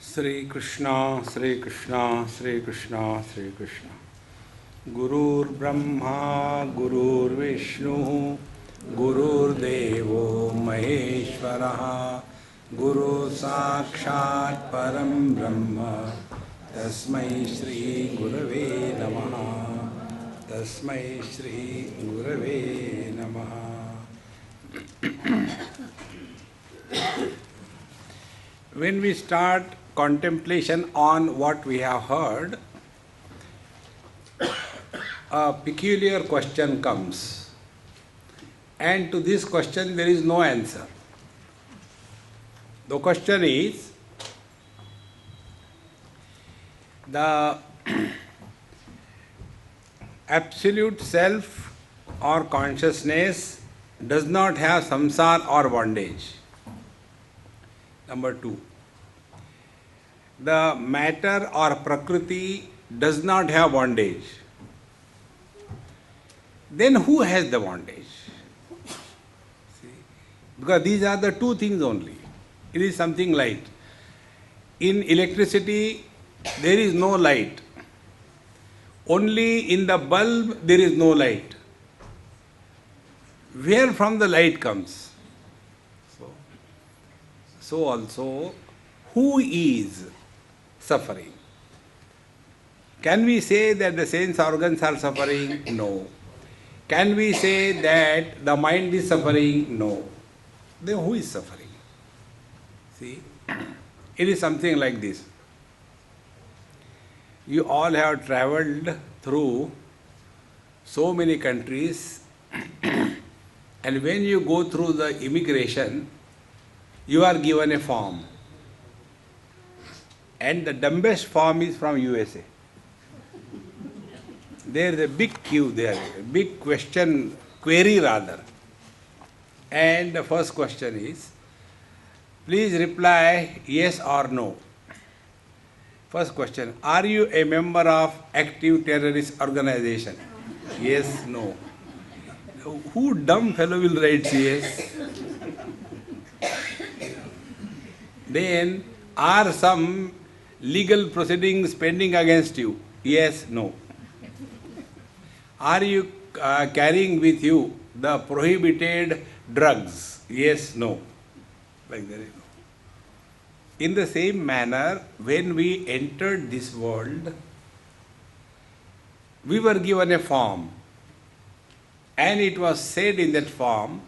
Sri Krishna, Sri Krishna, Sri Krishna, Sri Krishna. Gurur Brahma, Gurur Vishnu, Gurur Devo Maheshwaraha, Guru Sakshat Param Brahma, Tasmai Shri Gurave Namaha, Tasmai Shri Gurave Namaha. When we start contemplation on what we have heard, a peculiar question comes. And to this question there is no answer. The question is, the absolute self or consciousness does not have samsara or bondage. Number two, the matter or prakriti does not have bondage. Then who has the bondage? See? Because these are the two things only. It is something light. In electricity, there is no light. Only in the bulb there is no light. Where from the light comes? So also, who is suffering? Can we say that the sense organs are suffering? No. Can we say that the mind is suffering? No. Then who is suffering? See, it is something like this. You all have travelled through so many countries, and when you go through the immigration, you are given a form. And the dumbest form is from USA. There is a big queue there, a big query rather. And the first question is, please reply yes or no. First question, are you a member of active terrorist organization? Yes, no. Who dumb fellow will write yes? Then, are some legal proceedings pending against you? Yes, no. Are you carrying with you the prohibited drugs? Yes, no. Like that. In the same manner, when we entered this world, we were given a form. And it was said in that form,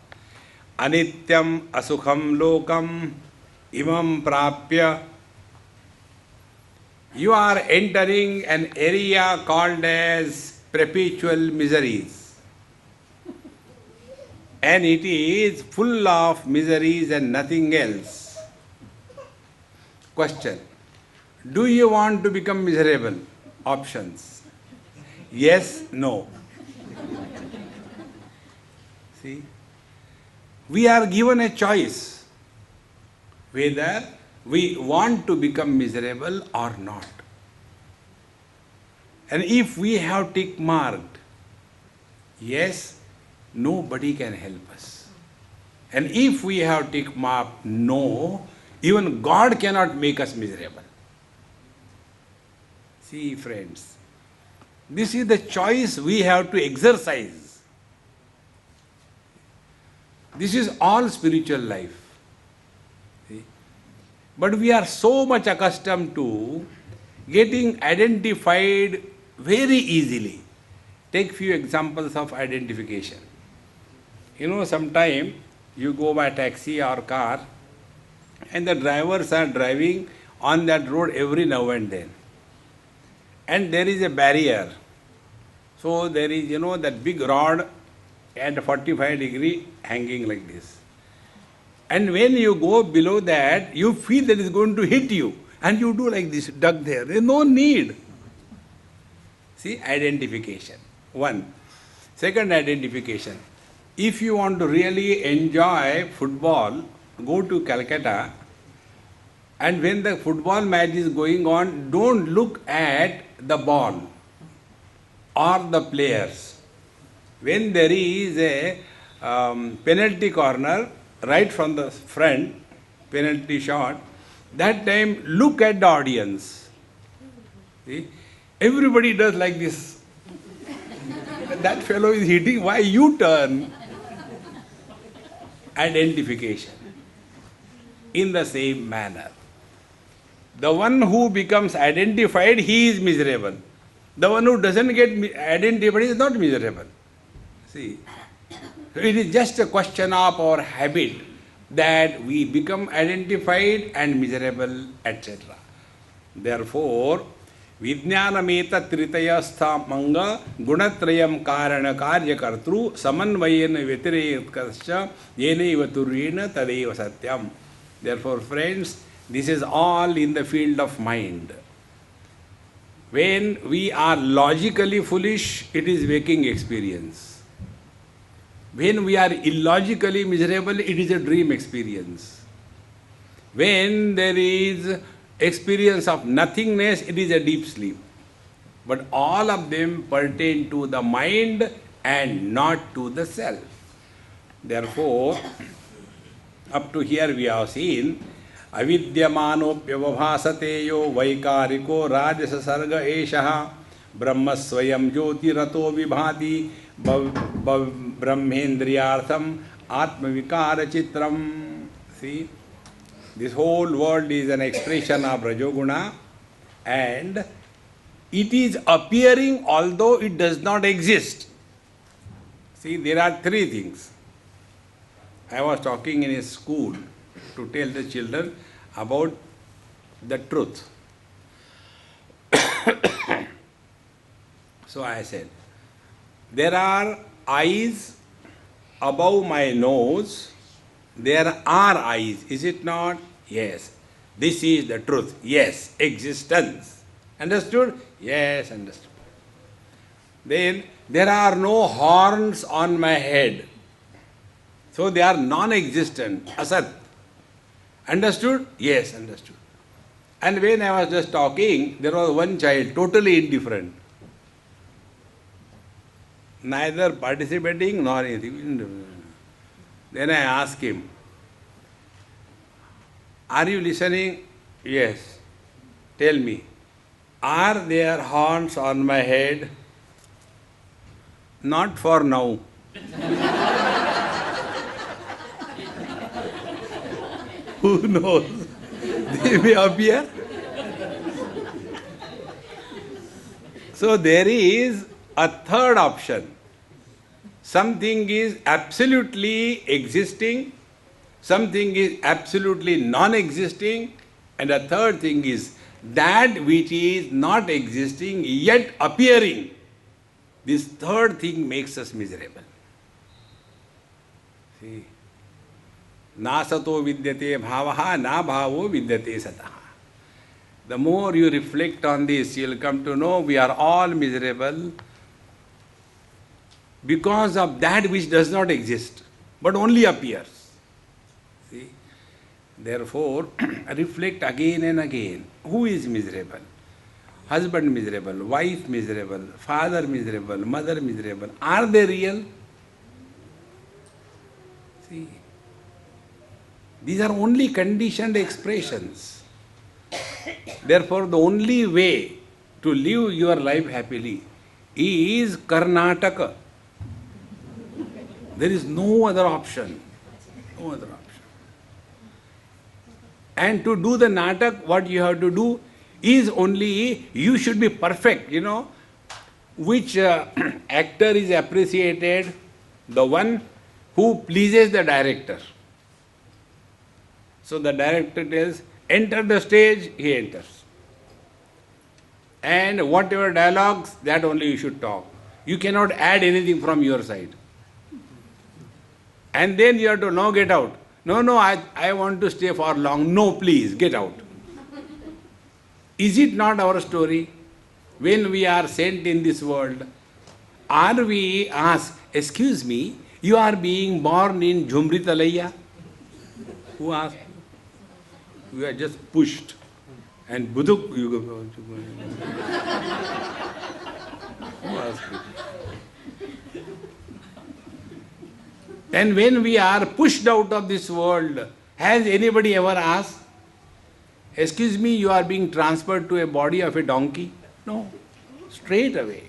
Anityam Asukham Lokam Imam Prapya. You are entering an area called as perpetual miseries. And it is full of miseries and nothing else. Question, do you want to become miserable? Options, yes, no. See, we are given a choice whether we want to become miserable or not. And if we have tick marked, yes, nobody can help us. And if we have tick marked no, even God cannot make us miserable. See, friends, this is the choice we have to exercise. This is all spiritual life. See? But we are so much accustomed to getting identified very easily. Take few examples of identification. You know, sometime you go by taxi or car and the drivers are driving on that road every now and then. And there is a barrier. So there is, that big rod at 45 degree hanging like this. And when you go below that, you feel that it's going to hit you. And you do like this, duck there. There is no need. See, identification. One. Second identification. If you want to really enjoy football, go to Calcutta, and when the football match is going on, don't look at the ball or the players. When there is a penalty corner, right from the front, penalty shot, That time, look at the audience. See? Everybody does like this. That fellow is hitting, why you turn? Identification. In the same manner. The one who becomes identified, he is miserable. The one who doesn't get identified is not miserable. See, it is just a question of our habit that we become identified and miserable, etc. Therefore, Vijnanameta Tritayastha Manga Gunatrayam Karana Karya Kartru Samanvayena Vetirayakascha Yenaiva Turvena Tadeva Satyam. Therefore, friends, this is all in the field of mind. When we are logically foolish, it is waking experience. When we are illogically miserable, it is a dream experience. When there is experience of nothingness, it is a deep sleep. But all of them pertain to the mind and not to the self. Therefore, up to here we have seen avidyamano yo vaikariko rajasa sarga eshaha brahma swayam jyoti rato vibhati brahmendriyartham atma vikara chitram. See, this whole world is an expression of Rajoguna and it is appearing although it does not exist. See, there are three things. I was talking in a school to tell the children about the truth. So I said, there are eyes above my nose, there are eyes, is it not? Yes. This is the truth. Yes. Existence. Understood? Yes, understood. Then there are no horns on my head. So they are non-existent, asat. Understood? Yes, understood. And when I was just talking, there was one child, totally indifferent. Neither participating nor anything. Then I asked him, are you listening? Yes. Tell me, are there horns on my head? Not for now. Who knows? They may appear. So there is a third option. Something is absolutely existing, something is absolutely non-existing, and a third thing is that which is not existing yet appearing. This third thing makes us miserable. See? Na sato vidyate bhavaha, na bhavo vidyate sataha. The more you reflect on this, you will come to know we are all miserable because of that which does not exist, but only appears. See? Therefore, reflect again and again. Who is miserable? Husband miserable, wife miserable, father miserable, mother miserable. Are they real? See? These are only conditioned expressions. Therefore, the only way to live your life happily is Karnataka. There is no other option. No other option. And to do the natak, what you have to do is only, you should be perfect, Which actor is appreciated? The one who pleases the director. So the director tells, enter the stage, he enters. And whatever dialogues, that only you should talk. You cannot add anything from your side. And then you have to, no, get out. No, I want to stay for long. No, please, get out. Is it not our story? When we are sent in this world, are we asked, excuse me, you are being born in Jhumritalaya? Who asked? We are just pushed. And Buduk, you go. Who asked you? And when we are pushed out of this world, has anybody ever asked? Excuse me, you are being transferred to a body of a donkey? No, straight away.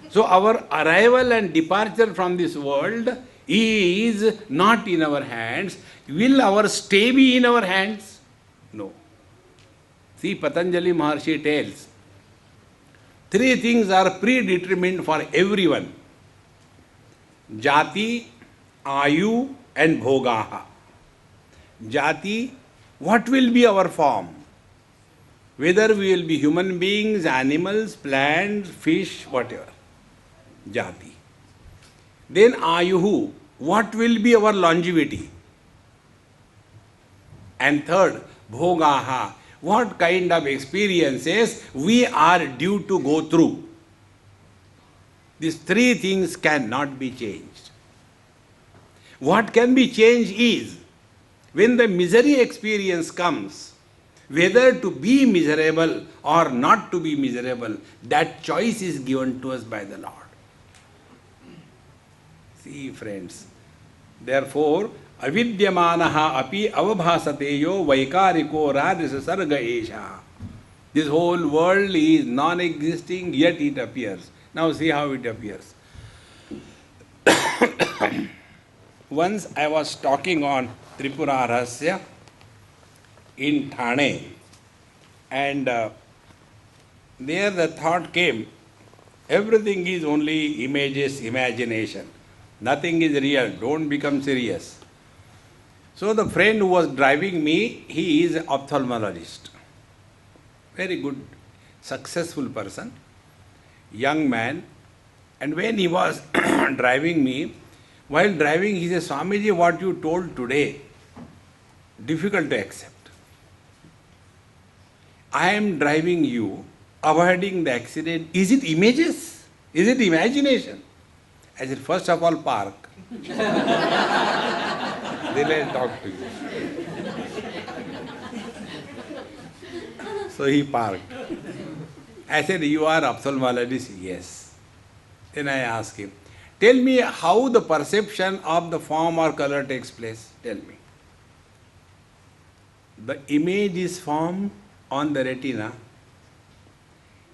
So our arrival and departure from this world is not in our hands. Will our stay be in our hands? No. See, Patanjali Maharshi tells, three things are predetermined for everyone: Jati, Ayu and Bhogaha. Jati, what will be our form? Whether we will be human beings, animals, plants, fish, whatever. Jati. Then Ayuhu, what will be our longevity? And third, Bhogaha, what kind of experiences we are due to go through. These three things cannot be changed. What can be changed is, when the misery experience comes, whether to be miserable or not to be miserable, that choice is given to us by the Lord. See, friends, therefore, avidyamanaha api avabhasateyo vaikariko radhisa sarga esha. This whole world is non-existing, yet it appears. Now see how it appears. Once I was talking on Tripura Rahasya in Thane, and there the thought came, everything is only images, imagination. Nothing is real, don't become serious. So the friend who was driving me, he is an ophthalmologist. Very good, successful person, young man. And when he was driving me, while driving, he said, Swamiji, what you told today, difficult to accept. I am driving you, avoiding the accident. Is it images? Is it imagination? I said, first of all, park. Then I'll talk to you. So he parked. I said, you are ophthalmologist? Yes. Then I asked him, tell me how the perception of the form or color takes place. Tell me. The image is formed on the retina.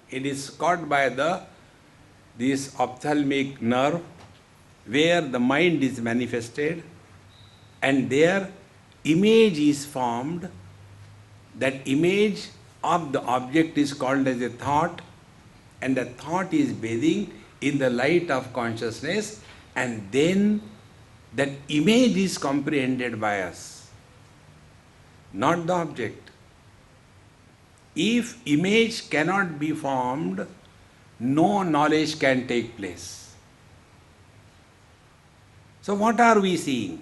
It is caught by this ophthalmic nerve, where the mind is manifested, and there image is formed. That image of the object is called as a thought, and the thought is bathing in the light of consciousness, and then that image is comprehended by us, not the object. If image cannot be formed, no knowledge can take place. So what are we seeing?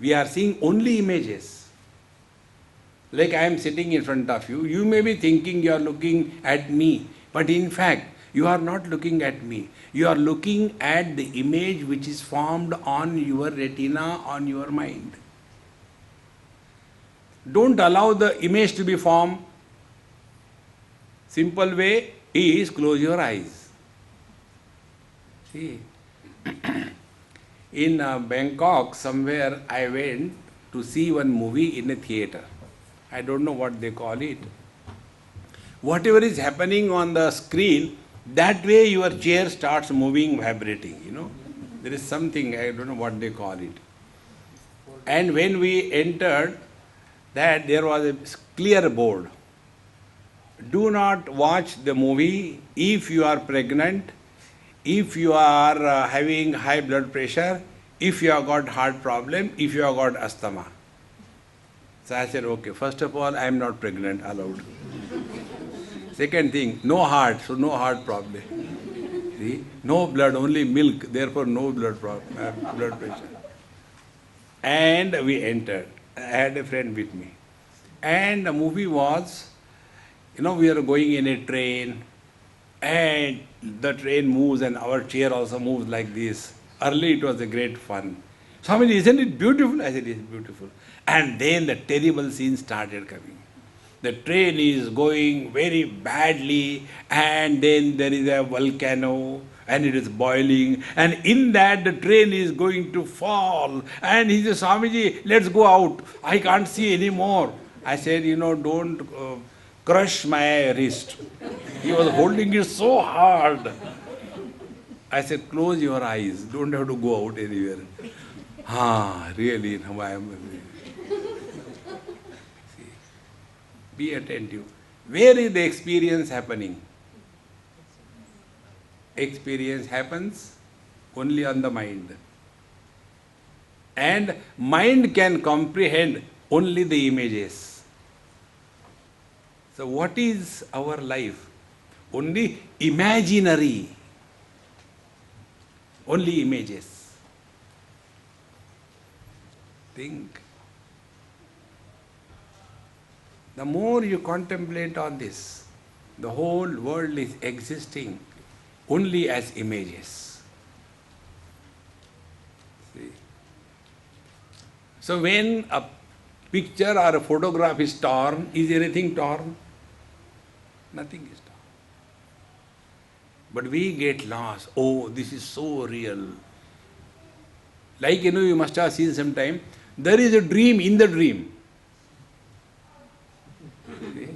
We are seeing only images. Like I am sitting in front of you, you may be thinking you are looking at me, but in fact, you are not looking at me. You are looking at the image which is formed on your retina, on your mind. Don't allow the image to be formed. Simple way is close your eyes. See, in Bangkok, somewhere I went to see one movie in a theater. I don't know what they call it. Whatever is happening on the screen, that way your chair starts moving, vibrating, you know. There is something, I don't know what they call it. And when we entered, that there was a clear board. Do not watch the movie if you are pregnant, if you are having high blood pressure, if you have got heart problem, if you have got asthma. So I said, okay, first of all, I am not pregnant, allowed. Second thing, no heart, so no heart problem. See? No blood, only milk, therefore no blood pressure. And we entered. I had a friend with me. And the movie was, we are going in a train, and the train moves and our chair also moves like this. Early it was a great fun. Swami, isn't it beautiful? I said, it's beautiful. And then the terrible scene started coming. The train is going very badly, and then there is a volcano, and it is boiling, and in that the train is going to fall. And he says, Swamiji, let's go out. I can't see anymore. I said, don't crush my wrist. He was holding it so hard. I said, close your eyes. Don't have to go out anywhere. Really, now I am. See, be attentive. Where is the experience happening? Experience happens only on the mind. And mind can comprehend only the images. So what is our life? Only imaginary. Only images. Think. The more you contemplate on this, the whole world is existing only as images. See? So when a picture or a photograph is torn, is anything torn? Nothing is torn. But we get lost. Oh, this is so real. Like, you must have seen sometime, there is a dream in the dream. See?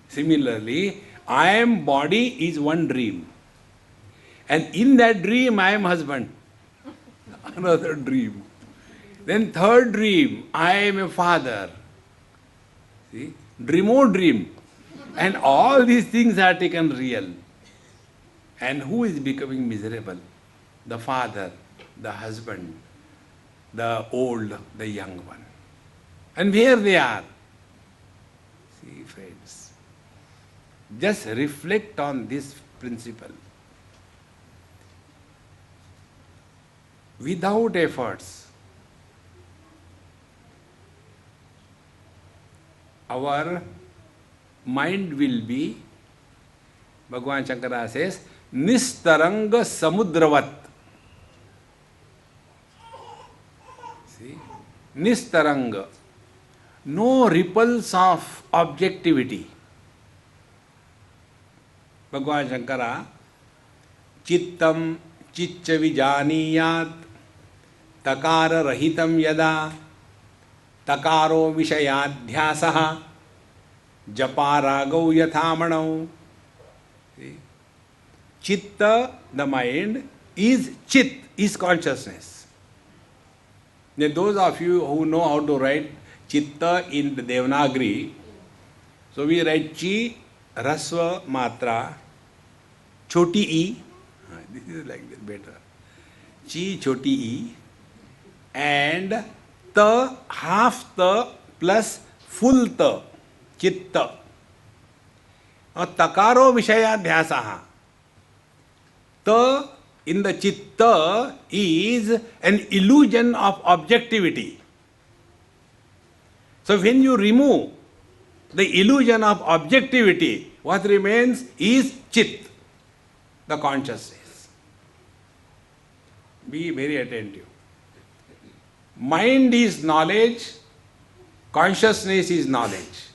Similarly, I am body is one dream. And in that dream, I am husband. Another dream. Then third dream, I am a father. See? Dreamo dream. And all these things are taken real. And who is becoming miserable? The father, the husband, the old, the young one. And where they are? See, friends, just reflect on this principle. Without efforts, our mind will be, Bhagavan Shankara says, Nistaranga Samudravat. See? Nistaranga. No ripples of objectivity. Bhagavan Shankara, Chittam Chiccha Vijaniyat Takara Rahitam Yada Takaro Vishayadhyasaha Japaragau Yathamanau. Chitta, the mind, is chit, is consciousness. Now, those of you who know how to write chitta in the Devanagari, so we write chi, rasva, matra, choti e. This is like this, better. Chi, choti e, and ta, half ta plus full ta, chitta. Now, takaro vishayadhyasaha. Ta in the chitta is an illusion of objectivity. So when you remove the illusion of objectivity, what remains is chit, the consciousness. Be very attentive. Mind is knowledge, consciousness is knowledge.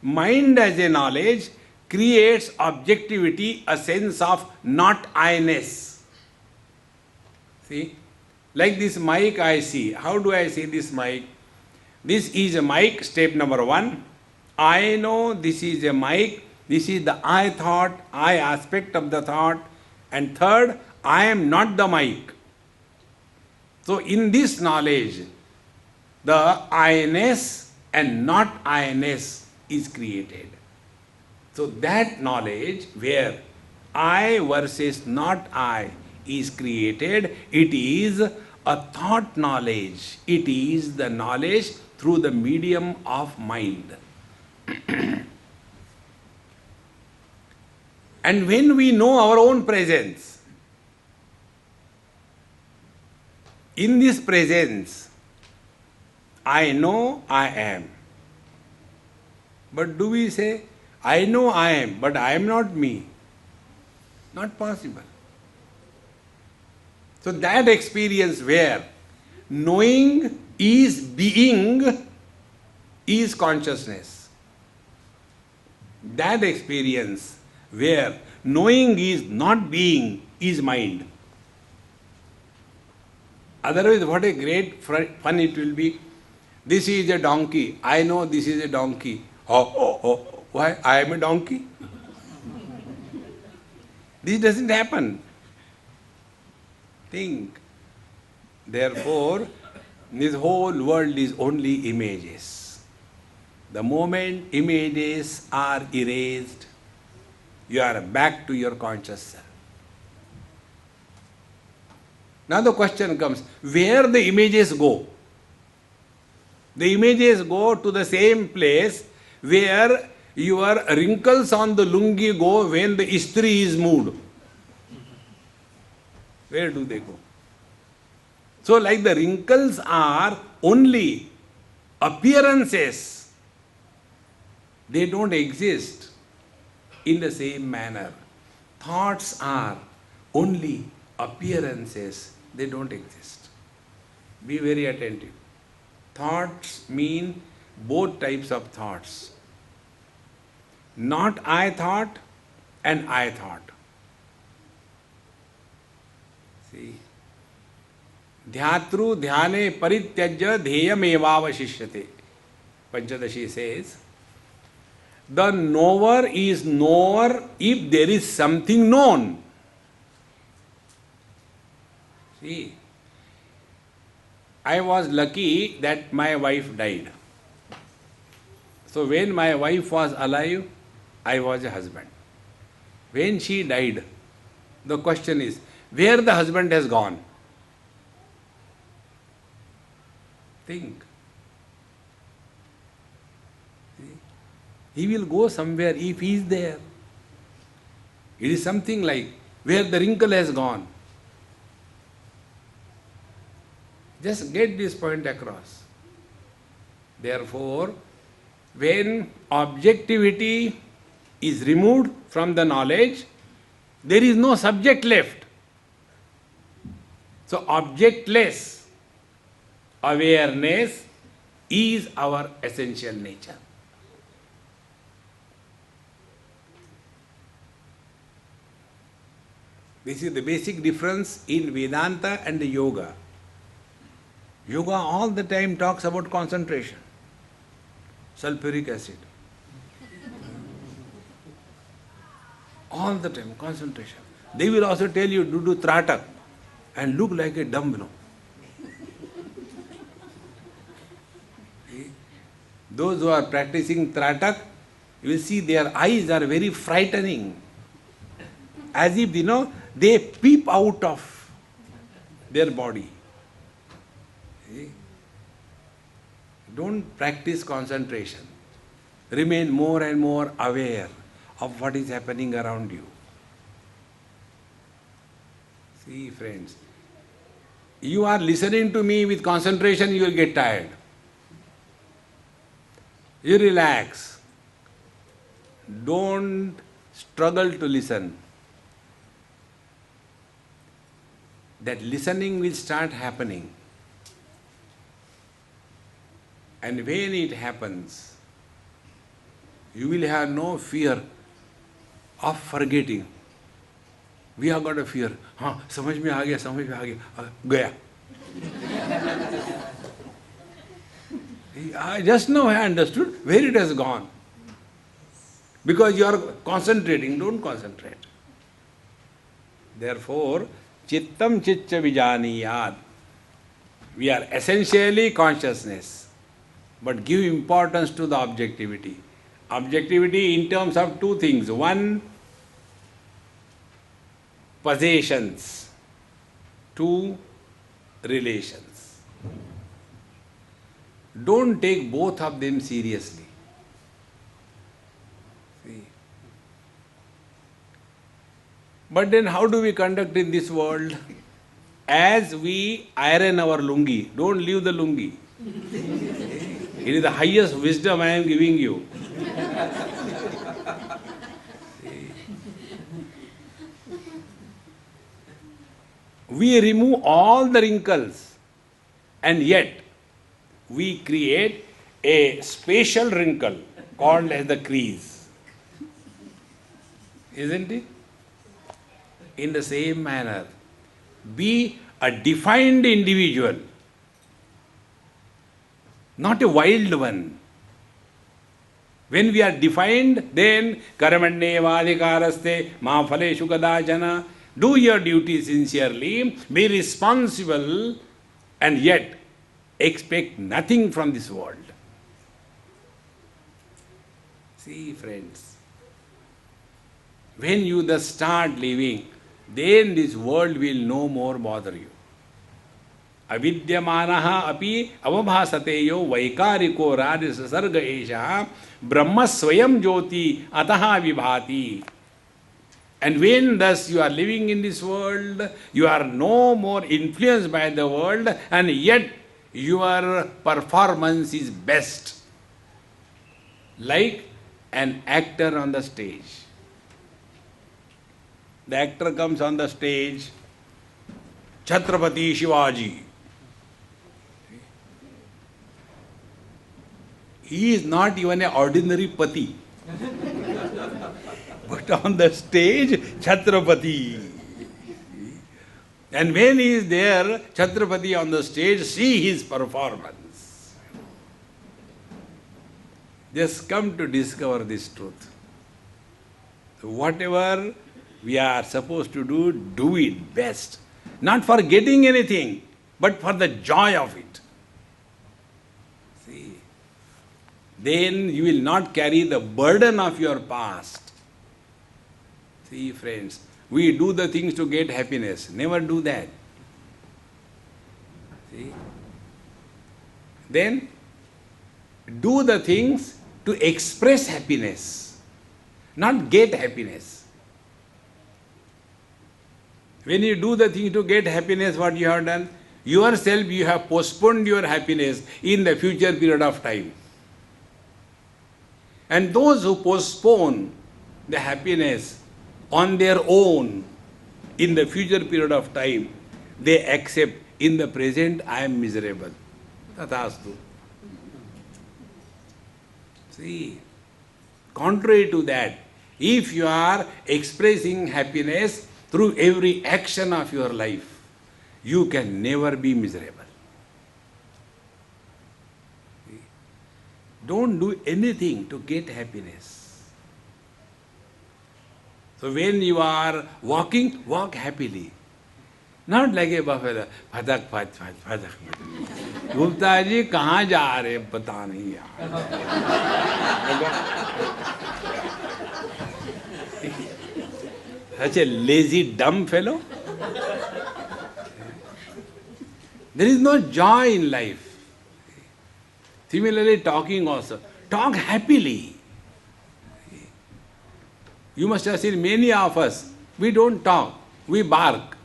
Mind as a knowledge creates objectivity, a sense of not I-ness. See? Like this mic I see. How do I see this mic? This is a mic, step number 1. I know this is a mic. This is the I thought, I aspect of the thought. And third, I am not the mic. So in this knowledge, the I-ness and not I-ness is created. So that knowledge where I versus not I is created, it is a thought knowledge. It is the knowledge through the medium of mind. And when we know our own presence, in this presence, I know I am. But do we say, I know I am, but I am not me? Not possible. So that experience where knowing is being is consciousness. That experience where knowing is not being, is mind. Otherwise, what a great fun it will be. This is a donkey. I know this is a donkey. Why? I am a donkey? This doesn't happen. Think. Therefore, this whole world is only images. The moment images are erased, you are back to your conscious self. Now the question comes, where the images go? The images go to the same place where your wrinkles on the lungi go when the istri is moved. Where do they go? So like the wrinkles are only appearances, they don't exist in the same manner. Thoughts are only appearances, they don't exist. Be very attentive. Thoughts mean both types of thoughts. Not I thought and I thought. See? Dhyatru dhyane parityajya dheyam evavashishyate. Panchadashi says, the knower is knower if there is something known. See, I was lucky that my wife died. So when my wife was alive, I was a husband. When she died, the question is, where the husband has gone? Think. See? He will go somewhere if he is there. It is something like where the wrinkle has gone. Just get this point across. Therefore, when objectivity is removed from the knowledge, there is no subject left. So, objectless awareness is our essential nature. This is the basic difference in Vedanta and Yoga. Yoga all the time talks about concentration, sulfuric acid. All the time, concentration. They will also tell you to do tratak and look like a dumb. Those who are practicing tratak, you will see their eyes are very frightening. As if, they peep out of their body. See? Don't practice concentration. Remain more and more aware of what is happening around you. See, friends, you are listening to me with concentration, you will get tired. You relax. Don't struggle to listen. That listening will start happening. And when it happens, you will have no fear of forgetting. We have got a fear. समझ में आ गया, गया. Just now I understood where it has gone. Because you are concentrating, don't concentrate. Therefore, chittam chicca vijaniyat. We are essentially consciousness, but give importance to the objectivity. Objectivity in terms of two things. One, possessions. Two, relations. Don't take both of them seriously. See? But then how do we conduct in this world? As we iron our lungi, don't leave the lungi. It is the highest wisdom I am giving you. See? We remove all the wrinkles, and yet we create a spatial wrinkle called as the crease. Isn't it? In the same manner, be a defined individual, not a wild one. When we are defined, then karamanyevadhikaraste ma phaleshu kadachana. Do your duty sincerely, be responsible, and yet expect nothing from this world. See, friends, when you thus start living, then this world will no more bother you. Avidyamanaha api avabhasateyo vaikariko radhisa sarga esha brahma swayam jyoti ataha vibhati. And when thus you are living in this world, you are no more influenced by the world, and yet your performance is best. Like an actor on the stage. The actor comes on the stage, Chhatrapati Shivaji. He is not even an ordinary pati. But on the stage, Chhatrapati. And when he is there, Chhatrapati on the stage, see his performance. Just come to discover this truth. So whatever we are supposed to do, do it best. Not for getting anything, but for the joy of it. See, then you will not carry the burden of your past. See, friends, we do the things to get happiness. Never do that. See? Then, do the things to express happiness, not get happiness. When you do the thing to get happiness, what you have done? Yourself, you have postponed your happiness in the future period of time. And those who postpone the happiness on their own in the future period of time, they accept in the present I am miserable. Tathastu. See, contrary to that, if you are expressing happiness through every action of your life, you can never be miserable. See? Don't do anything to get happiness. So when you are walking, walk happily. Not like a buffalo. Phadak, phad, phad, phadak. Gupta ji, kahan ja rahe? Pata nahi yaar. Such a lazy, dumb fellow. There is no joy in life. Similarly, talking also. Talk happily. You must have seen many of us, we don't talk, we bark.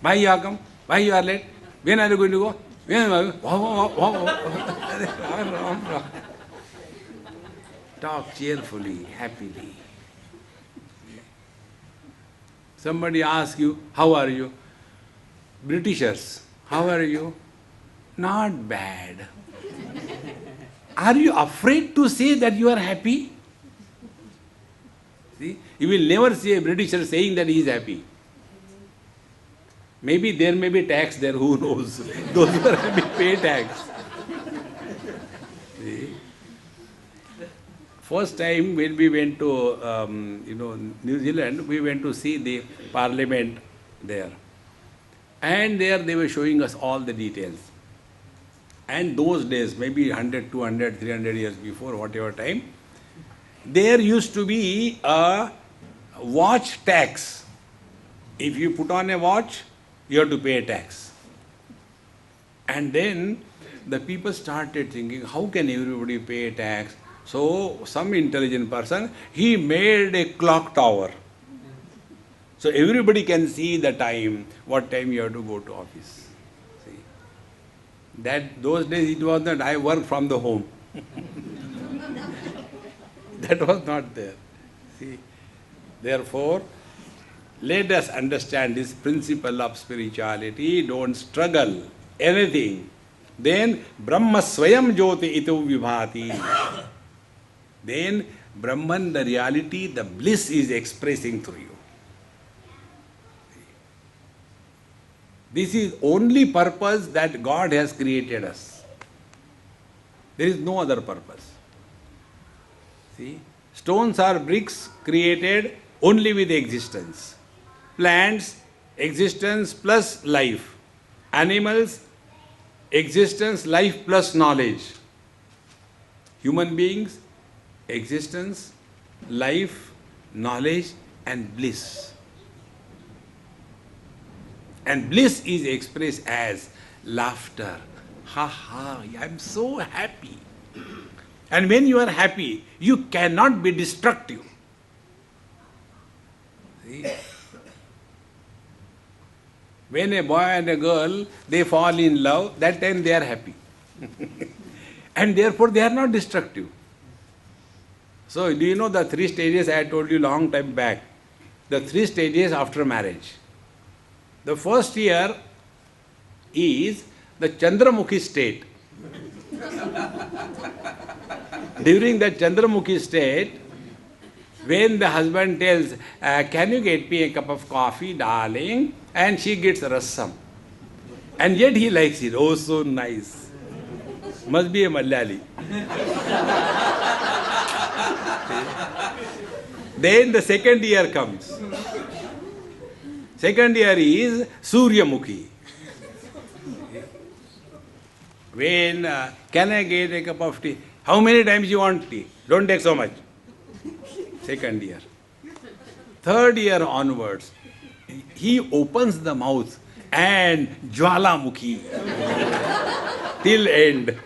Why you have come? Why you are late? When are you going to go? When are you going? Talk cheerfully, happily. Somebody asks you, how are you? Britishers, how are you? Not bad. Are you afraid to say that you are happy? See, you will never see a Britisher saying that he is happy. Maybe there may be tax there, who knows? Those who are happy pay tax. See? First time when we went to New Zealand, we went to see the parliament there. And there they were showing us all the details. And those days, maybe 100, 200, 300 years before, whatever time, there used to be a watch tax. If you put on a watch, you have to pay a tax. And then the people started thinking, how can everybody pay a tax? So some intelligent person, he made a clock tower. So everybody can see the time, what time you have to go to office. See, that those days it was not I work from the home. That was not there. See, therefore, let us understand this principle of spirituality. Don't struggle anything. Then Brahma Swayam Jyoti Ito Vibhati. Then Brahman, the reality, the bliss is expressing through you. This is only purpose that God has created us. There is no other purpose. See, stones are bricks created only with existence. Plants, existence plus life. Animals, existence, life plus knowledge. Human beings, existence, life, knowledge and bliss. And bliss is expressed as laughter. Ha ha, I am so happy. And when you are happy, you cannot be destructive. See? When a boy and a girl, they fall in love, that time they are happy. And therefore they are not destructive. So do you know the 3 stages I told you long time back? The 3 stages after marriage. The first year is the Chandramukhi state. During that Chandramukhi state, when the husband tells, can you get me a cup of coffee, darling? And she gets rasam. And yet he likes it. Oh, so nice. Must be a Malayali. Then the second year comes. Second year is Suryamukhi. When, can I get a cup of tea? How many times you want tea? Don't take so much. Second year. Third year onwards, he opens the mouth and Jwalamukhi till end.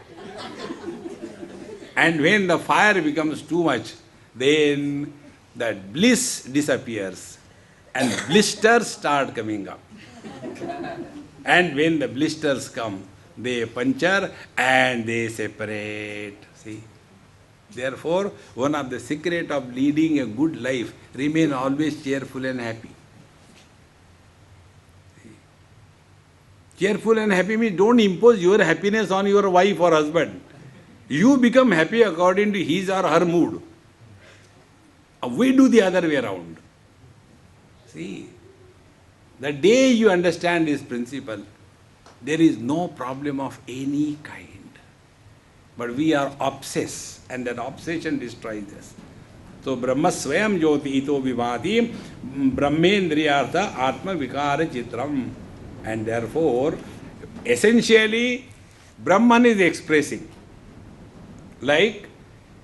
And when the fire becomes too much, then that bliss disappears and blisters start coming up. And when the blisters come, they puncture and they separate. See? Therefore, one of the secret of leading a good life, remain always cheerful and happy. See? Cheerful and happy means don't impose your happiness on your wife or husband. You become happy according to his or her mood. We do the other way around. See, the day you understand this principle, there is no problem of any kind. But we are obsessed, and that obsession destroys us. So, Brahma Swayam Jyoti Ito Vivadi Brahmendriyartha Atma Vikara Chitram. And therefore, essentially, Brahman is expressing. Like,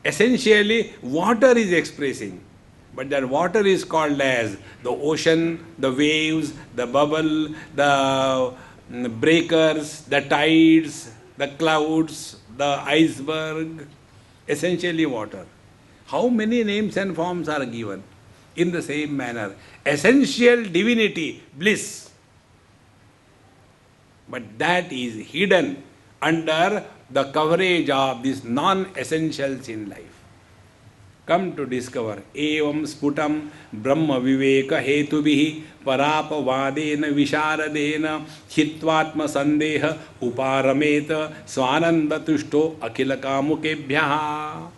essentially, water is expressing. But that water is called as the ocean, the waves, the bubble, the breakers, the tides, the clouds, the iceberg, essentially water. How many names and forms are given? In the same manner, essential divinity, bliss. But that is hidden under the coverage of these non-essentials in life. Come to discover evam sputam brahma viveka hetubihi parapavadena visharadena chitvatma sandeha uparameta swananda tushto akhila kamukebhyaha.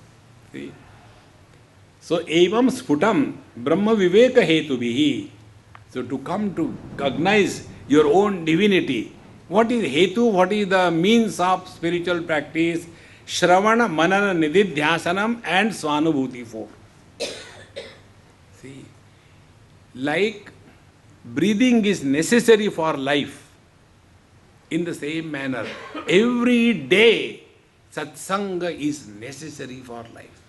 So evam sputam brahma viveka hetubihi. So to come to recognize your own divinity. What is hetu? What is the means of spiritual practice? Shravana, Manana, Nididhyasanam and Swanubhuti 4. See, like breathing is necessary for life, in the same manner, every day satsanga is necessary for life.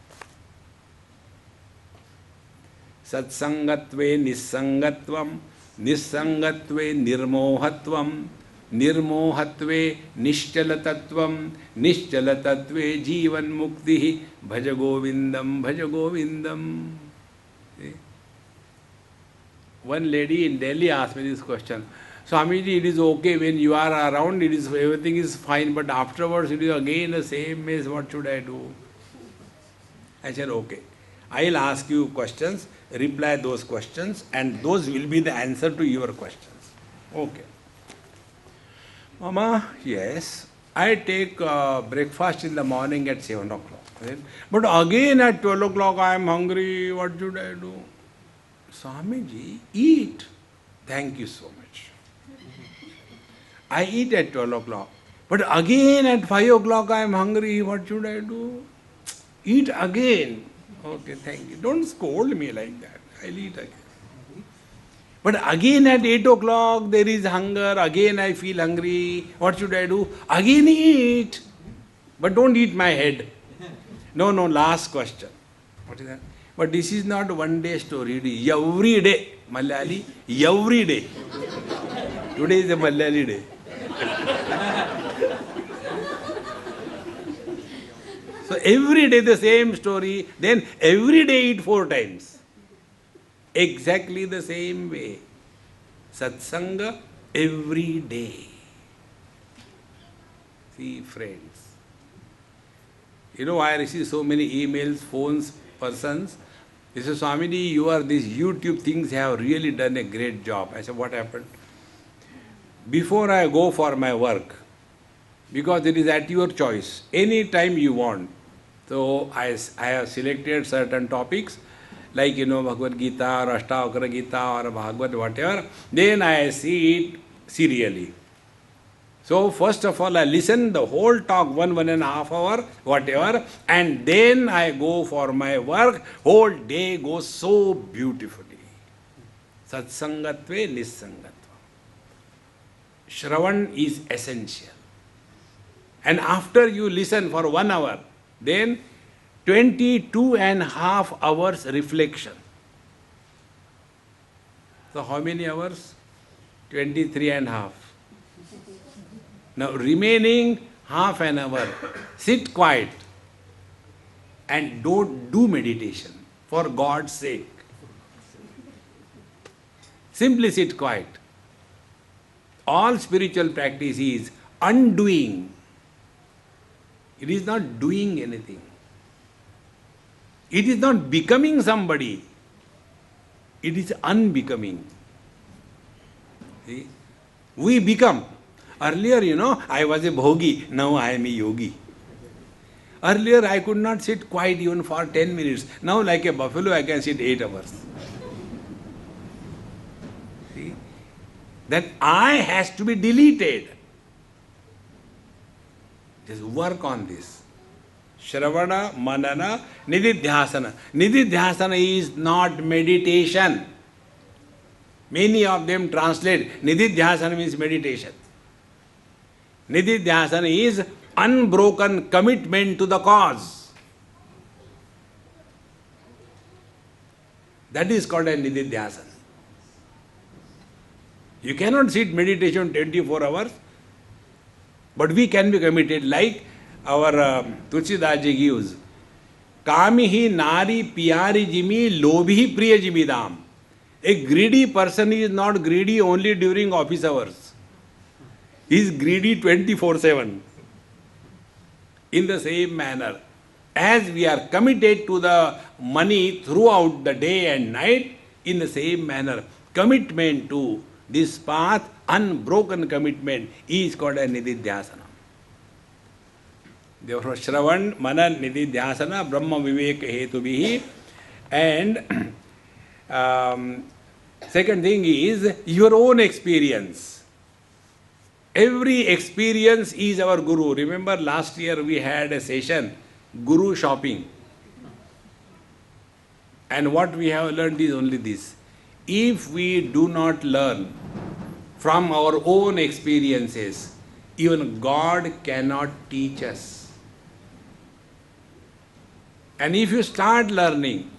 Satsangatve nissangatvam, nissangatve nirmohatvam, Nirmohatve Nishchalatatvam, Nishchalatatve Jivan Mukti, Bhaja Govindam, Bhaja Govindam. See? One lady in Delhi asked me this question. Swamiji, it is okay when you are around, it is everything is fine, but afterwards it is again the same mess, what should I do? I said, okay. I'll ask you questions, reply those questions, and those will be the answer to your questions. Okay. Mama, yes. I take breakfast in the morning at 7 o'clock. Right? But again at 12 o'clock I am hungry, what should I do? Swamiji, eat. Thank you so much. I eat at 12 o'clock. But again at 5 o'clock I am hungry, what should I do? Eat again. Okay, thank you. Don't scold me like that. I'll eat again. But again at 8 o'clock there is hunger, again I feel hungry. What should I do? Again eat. But don't eat my head. No, last question. What is that? But this is not one day story. It is every day. Malayali, every day. Today is a Malayali day. So every day the same story. Then every day eat 4 times. Exactly the same way. Satsanga every day. See, friends. You know, I receive so many emails, phones, persons. They say, Swamiji, these YouTube things have really done a great job. I said, what happened? Before I go for my work, because it is at your choice, any time you want. So I have selected certain topics, like, Bhagavad Gita or Ashtavakra Gita or Bhagavad whatever, then I see it serially. So first of all I listen the whole talk, 1.5 hour, whatever, and then I go for my work, whole day goes so beautifully. Satsangatve Nisangatva. Shravan is essential. And after you listen for 1 hour, then 22.5 hours reflection. So how many hours? 23.5. Now remaining half an hour, sit quiet and don't do meditation for God's sake. Simply sit quiet. All spiritual practice is undoing. It is not doing anything. It is not becoming somebody. It is unbecoming. See? We become. Earlier, I was a bhogi. Now I am a yogi. Earlier I could not sit quiet even for 10 minutes. Now like a buffalo I can sit 8 hours. See? That I has to be deleted. Just work on this. Shravana, Manana, Nididhyasana. Nididhyasana is not meditation. Many of them translate Nididhyasana means meditation. Nididhyasana is unbroken commitment to the cause. That is called a Nididhyasana. You cannot sit meditation 24 hours, but we can be committed like our Tulsidaji gives. Kamihi nari piyari jimi lobhi priya jimidam. A greedy person is not greedy only during office hours. He is greedy 24/7. In the same manner, as we are committed to the money throughout the day and night, in the same manner, commitment to this path, unbroken commitment, is called a Nididhyasana. Therefore, Shravan, Manan, Nididhyasana, Brahma Viveka Hetubhihi. And second thing is your own experience. Every experience is our Guru. Remember last year we had a session, Guru shopping. And what we have learned is only this. If we do not learn from our own experiences, even God cannot teach us. And if you start learning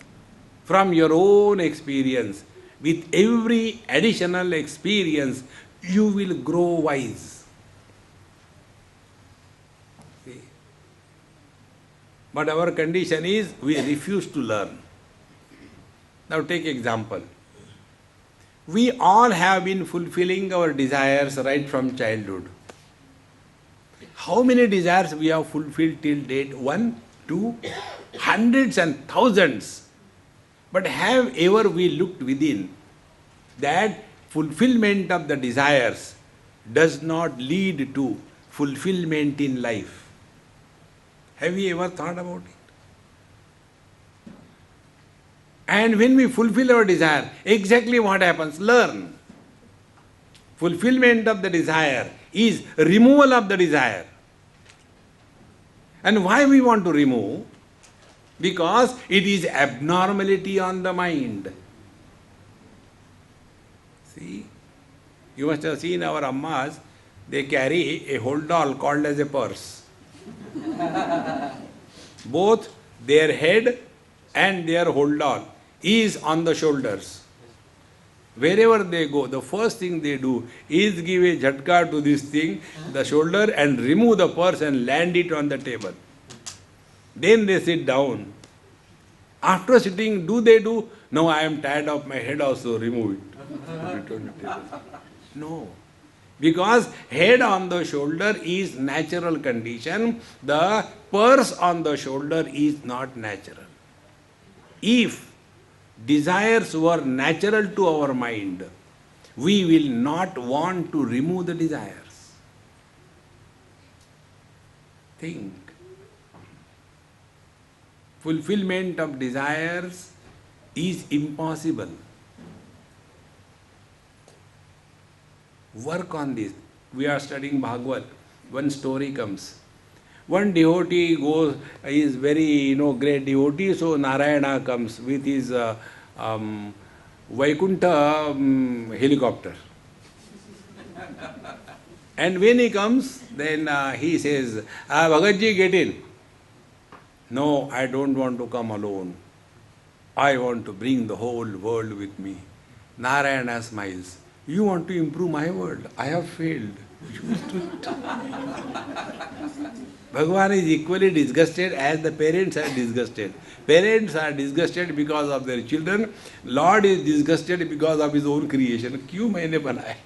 from your own experience, with every additional experience, you will grow wise. See? But our condition is we refuse to learn. Now take example. We all have been fulfilling our desires right from childhood. How many desires we have fulfilled till date? 1, 2, hundreds and thousands. But have ever we looked within that fulfillment of the desires does not lead to fulfillment in life. Have you ever thought about it? And when we fulfill our desire, exactly what happens? Learn. Fulfillment of the desire is removal of the desire. And why we want to remove? Because it is abnormality on the mind. See, you must have seen our ammas, they carry a whole doll called as a purse. Both their head and their whole doll is on the shoulders. Wherever they go, the first thing they do is give a jhatka to this thing, the shoulder, and remove the purse and land it on the table. Then they sit down. After sitting, do? No, I am tired of my head also, remove it. Put it on the table. No. Because head on the shoulder is natural condition, the purse on the shoulder is not natural. If desires were natural to our mind, we will not want to remove the desires. Think. Fulfillment of desires is impossible. Work on this. We are studying Bhagavad. One story comes. One devotee goes, is very great devotee, so Narayana comes with his Vaikuntha helicopter. And when he comes, then he says, Bhagatji, get in. No, I don't want to come alone. I want to bring the whole world with me. Narayana smiles. You want to improve my world? I have failed. Bhagavan is equally disgusted as the parents are disgusted. Parents are disgusted because of their children. Lord is disgusted because of his own creation. Kyun maine banaya?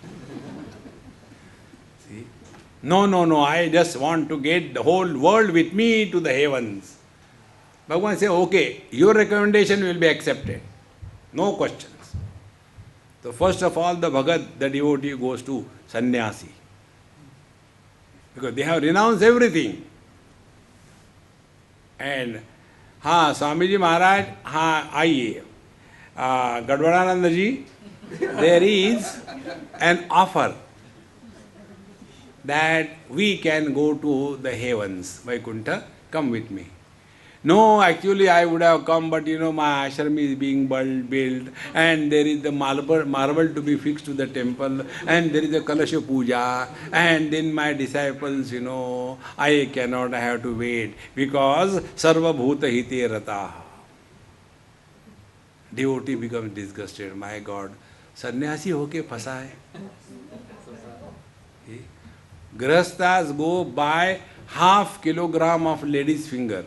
See? No, I just want to get the whole world with me to the heavens. Bhagavan says, okay, your recommendation will be accepted. No questions. So first of all, the Bhagat, the devotee, goes to sannyasi. Because they have renounced everything. And, Swamiji Maharaj, आइए. Gadvadananda ji, there is an offer that we can go to the heavens. Vaikuntha, come with me. No, actually I would have come, but my ashram is being built, and there is the marble to be fixed to the temple, and there is a Kalasha Puja, and then my disciples, I cannot, I have to wait, because Sarva Bhuta Hite Rataha. Devotee becomes disgusted, my God, sannyasi hoke phasa hai. Grahasthas go buy half kilogram of lady's finger.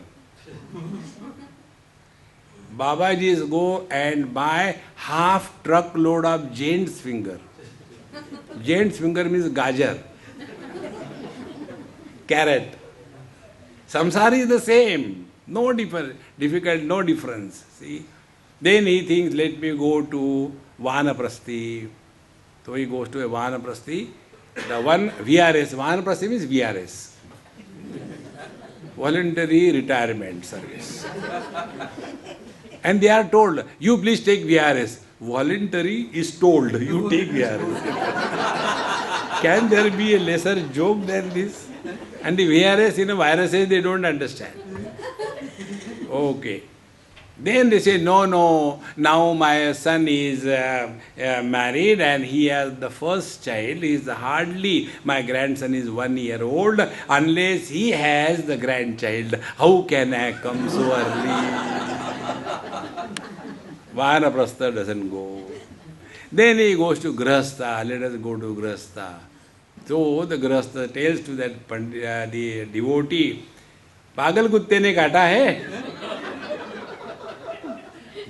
Babajis go and buy half truckload of gent's finger. Gent's finger means gajar, carrot. Samsara is the same. No difficult, no difference. See? Then he thinks, let me go to Vanaprasthi. So he goes to a Vanaprasthi. The one VRS, Vanaprasthi means VRS. Voluntary Retirement Service. And they are told, you please take VRS. Voluntary is told, you take VRS. Can there be a lesser joke than this? And the VRS, viruses, they don't understand. Okay. Then they say, no, now my son is married and he has the first child. My grandson is 1 year old. Unless he has the grandchild, how can I come so early? Vanaprastha doesn't go. Then he goes to Grahastha. Let us go to Grahastha. So the Grahastha tells to that the devotee, Pagal kutte ne kata hai?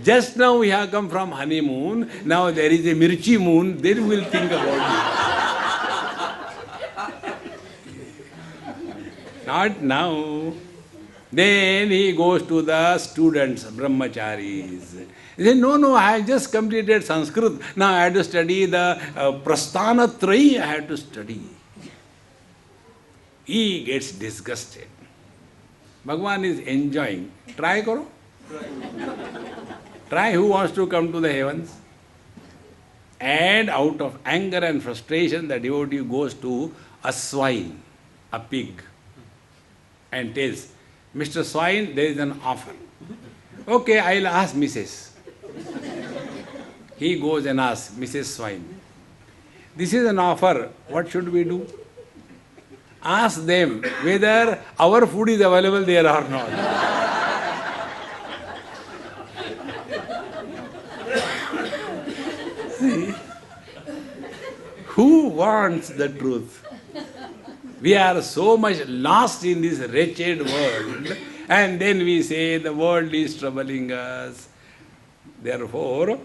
Just now we have come from honeymoon, now there is a Mirchi moon, then we will think about it. Not now. Then he goes to the students, brahmacharis. He said, no, I have just completed Sanskrit. Now I have to study the Prasthana Trayi, I have to study. he gets disgusted. Bhagavan is enjoying. Try karo. Try who wants to come to the heavens. And out of anger and frustration, the devotee goes to a swine, a pig, and tells, Mr. Swine, there is an offer. Okay, I'll ask Mrs. He goes and asks Mrs. Swine, this is an offer, what should we do? Ask them whether our food is available there or not. See? Who wants the truth? We are so much lost in this wretched world, and then we say the world is troubling us. Therefore,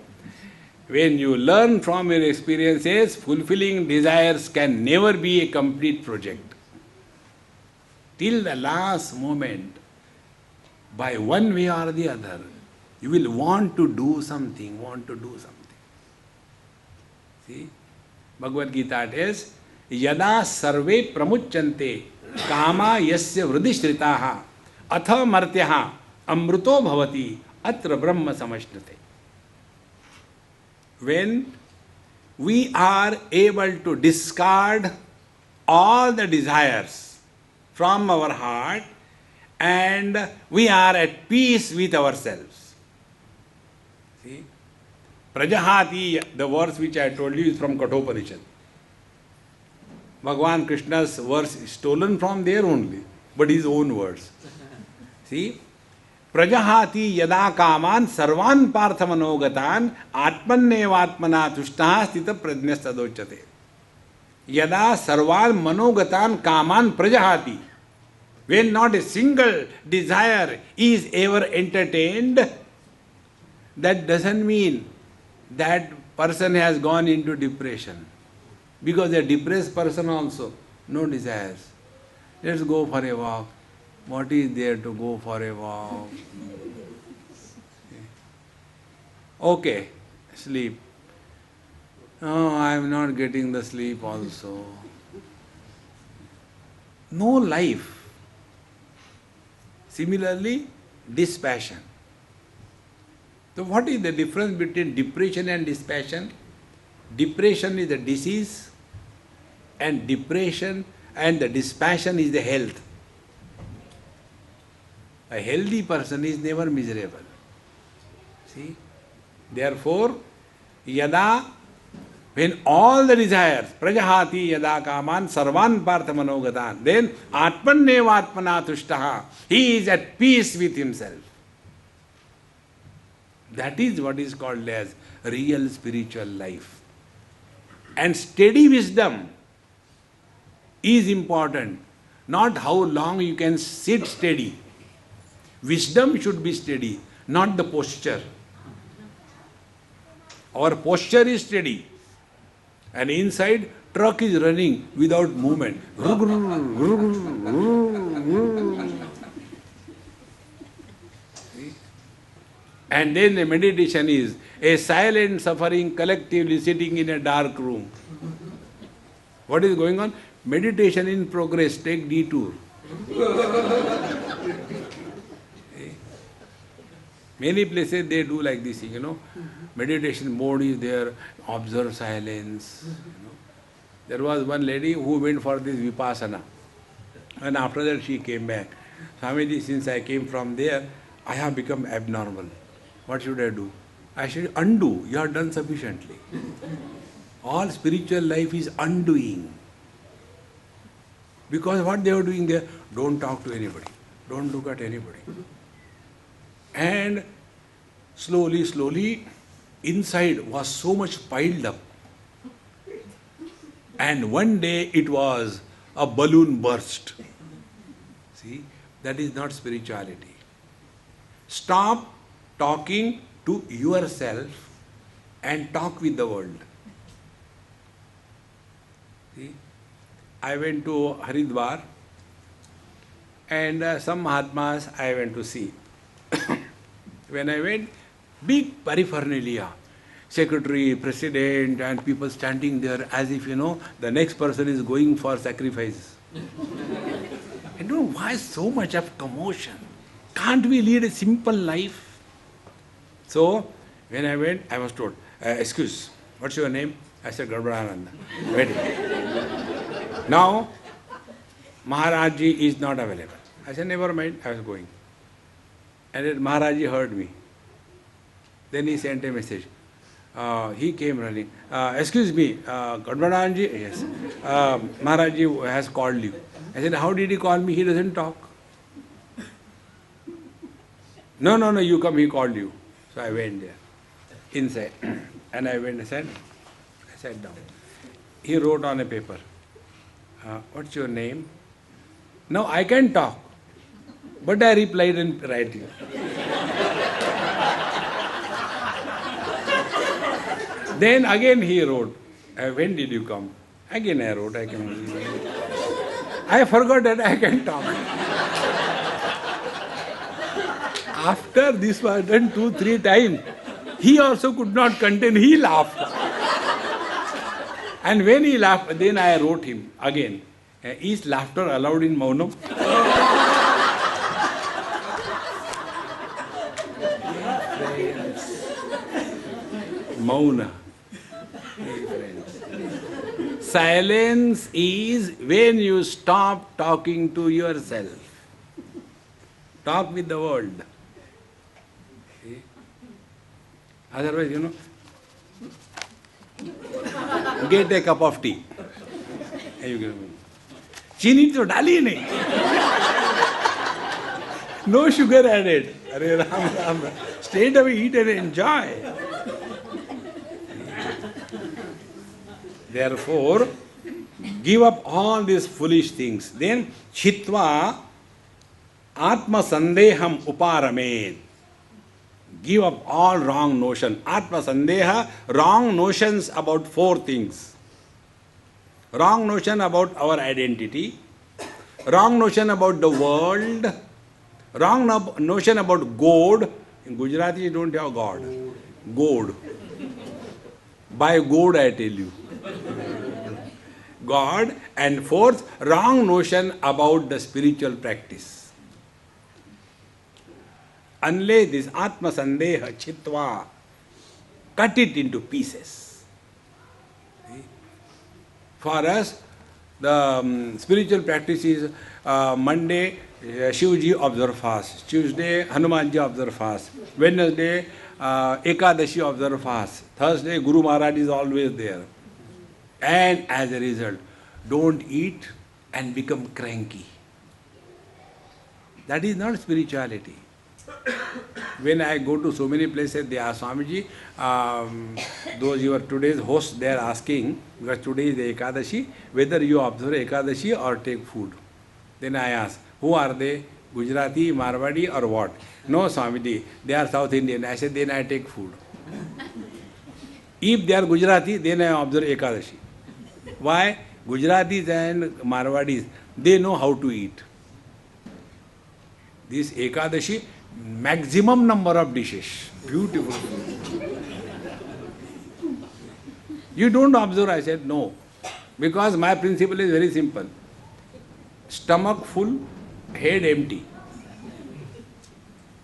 when you learn from your experiences, fulfilling desires can never be a complete project. Till the last moment, by one way or the other, you will want to do something. See? Bhagavad Gita says, Yada sarve pramuchyante kama yasya vridishritaha atha martyaha amruto bhavati atra brahma samashnate. When we are able to discard all the desires from our heart and we are at peace with ourselves. See? Prajahati, the verse which I told you is from Kathopanishad. Bhagavan Krishna's verse is stolen from there only, but his own words. See? Prajahati yada kaman sarvan parthamanogatan atmannevatmana tushtaha stita prajnastadochate. Yada sarvan manogatan kaman prajahati. When not a single desire is ever entertained, that doesn't mean that person has gone into depression. Because a depressed person also, no desires. Let's go for a walk. What is there to go for a walk? Okay, sleep. No, I am not getting the sleep also. No life. Similarly, dispassion. So what is the difference between depression and dispassion? Depression is the disease and depression and the dispassion is the health. A healthy person is never miserable. See? Therefore, yada, when all the desires, prajahati yada kaman sarvan parthamanogatan, then atmannevatmana tushtaha, he is at peace with himself. That is what is called as real spiritual life. And steady wisdom is important. Not how long you can sit steady. Wisdom should be steady, not the posture. Our posture is steady. And inside, truck is running without movement. And then the meditation is a silent suffering collectively sitting in a dark room. What is going on? Meditation in progress, take detour. Many places they do like this, Meditation mode is there, observe silence. There was one lady who went for this Vipassana. And after that she came back. Swamiji, since I came from there, I have become abnormal. What should I do? I should undo. You have done sufficiently. All spiritual life is undoing. Because what they were doing there, don't talk to anybody. Don't look at anybody. And slowly, inside was so much piled up. And one day it was a balloon burst. See, that is not spirituality. Stop talking to yourself and talk with the world. See, I went to Haridwar and some Mahatmas I went to see. When I went, big paraphernalia, secretary, president and people standing there as if, the next person is going for sacrifice. why so much of commotion? Can't we lead a simple life? So, when I went, I was told, excuse, what's your name? I said, Garbhadananda. Wait. Now, Maharajji is not available. I said, never mind, I was going. And then Maharajji heard me. Then he sent a message. He came running. Excuse me, Garbhadanji? Yes. Maharajji has called you. I said, how did he call me? He doesn't talk. No, you come, he called you. So I went there, inside. And I went inside. I sat down. He wrote on a paper, what's your name? Now I can talk. But I replied in writing. Then again he wrote, when did you come? Again I wrote, I came. I forgot that I can talk. After this was done 2-3 times, he also could not contain, he laughed. And when he laughed, then I wrote him again, is laughter allowed in Maunam? Mauna. Silence is when you stop talking to yourself. Talk with the world. See? Otherwise, get a cup of tea. Chini to dali nahi. No sugar added. Arey Ram Ram. Straight away eat and enjoy. Therefore, give up all these foolish things. Then, chitva atma sandeham uparamed. Give up all wrong notion. Atma sandeha, wrong notions about 4 things. Wrong notion about our identity. Wrong notion about the world. Wrong notion about God. In Gujarati, you don't have God. God. By God, I tell you. God. And 4th, wrong notion about the spiritual practice. Unless this Atma Sandeha Chitva, cut it into pieces. See? For us, the spiritual practice is Monday, Shivji observe fast. Tuesday, Hanumanji observe fast. Wednesday, Ekadashi observe fast. Thursday, Guru Maharaj is always there. And as a result, don't eat and become cranky. That is not spirituality. When I go to so many places, they ask Swamiji, those your today's hosts, they are asking, because today is the Ekadashi, whether you observe Ekadashi or take food. Then I ask, who are they? Gujarati, Marwadi or what? No, Swamiji, they are South Indian. I said, then I take food. If they are Gujarati, then I observe Ekadashi. Why? Gujaratis and Marwadis, they know how to eat. This Ekadashi, maximum number of dishes. Beautiful food. You don't observe? I said, no. Because my principle is very simple. Stomach full, head empty.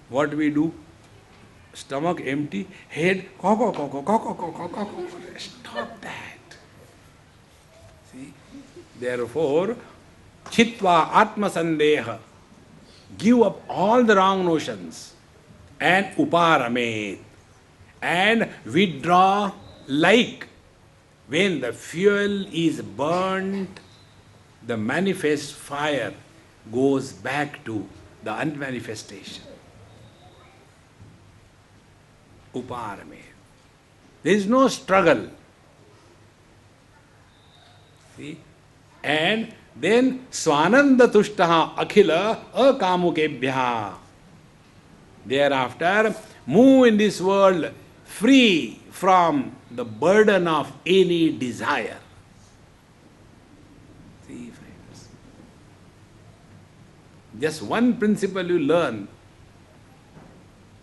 What we do? Stomach empty, head, stop that. See? Therefore, chitva atma sandeha, give up all the wrong notions and uparamet, and withdraw like when the fuel is burnt, the manifest fire goes back to the unmanifestation. Uparamet. There is no struggle. See? And then swananda tushtaha akhila akamukebhya. Thereafter, move in this world free from the burden of any desire. See, friends. Just one principle you learn.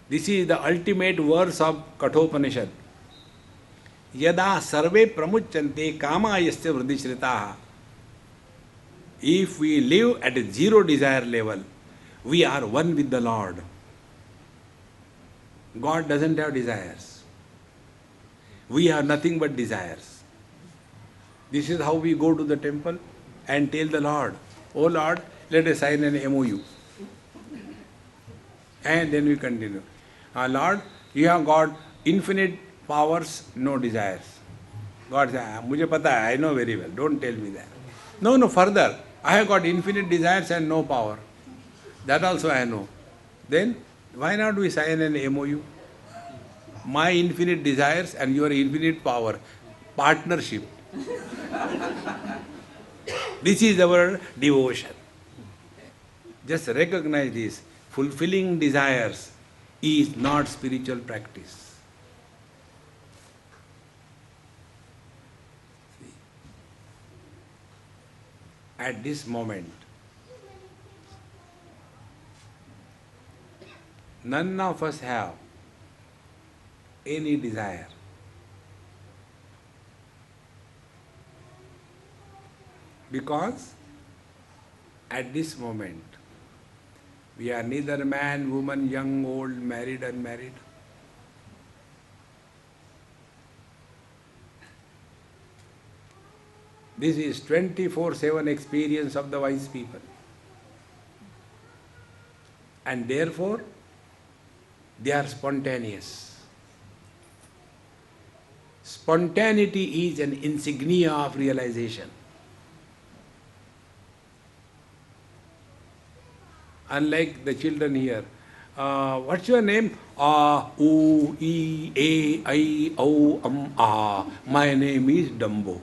This is the ultimate verse of Kathopanishad. Yada sarve pramuchante kama yasya vridishritaha. If we live at a zero desire level, we are one with the Lord. God doesn't have desires. We have nothing but desires. This is how we go to the temple and tell the Lord, "Oh Lord, let us sign an MOU." And then we continue. Lord, you have got infinite powers, no desires. God says, "Mujhe pata hai, I know very well, don't tell me that." No, further. I have got infinite desires and no power. That also I know. Then, why not we sign an MOU? My infinite desires and your infinite power. Partnership. This is our devotion. Just recognize this. Fulfilling desires is not spiritual practice. See? At this moment, none of us have any desire. Because at this moment, we are neither man, woman, young, old, married, unmarried. This is 24/7 experience of the wise people. And therefore, they are spontaneous. Spontaneity is an insignia of realization. Unlike the children here, what's your name? U, E, A, I, O, A. My name is Dumbo.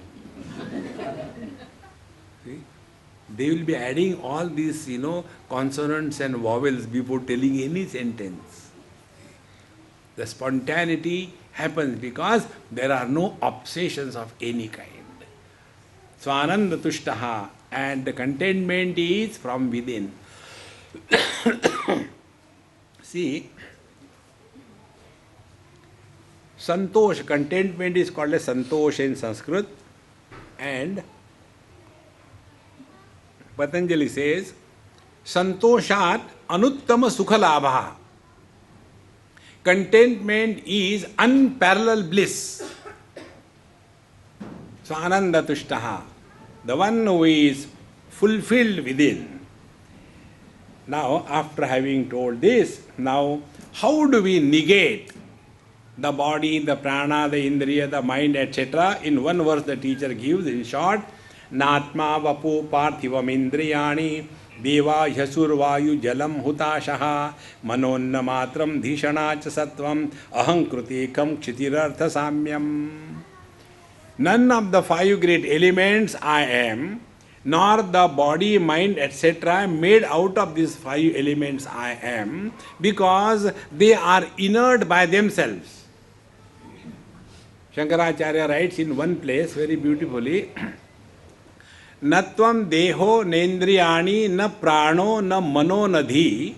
See? They will be adding all these, consonants and vowels before telling any sentence. The spontaneity happens because there are no obsessions of any kind. Swananda tushtaha, and the contentment is from within. See, santosh, contentment is called as santosh in Sanskrit, and Patanjali says, santoshat anuttama sukha labha. Contentment is unparalleled bliss. So ananda tushtaha, the one who is fulfilled within. Now, after having told this, now how do we negate the body, the prana, the indriya, the mind, etc.? In one verse the teacher gives, in short, Natma vapu parthivam indriyani deva yasur vayu jalam hutashaha manonna matram dhishana cha sattvam ahankrutikam kshitirartha samyam. None of the five great elements I am, nor the body, mind, etc. made out of these five elements I am, because they are inert by themselves. Shankaracharya writes in one place very beautifully, Natvam deho nendriyani na prano na mano na dhi.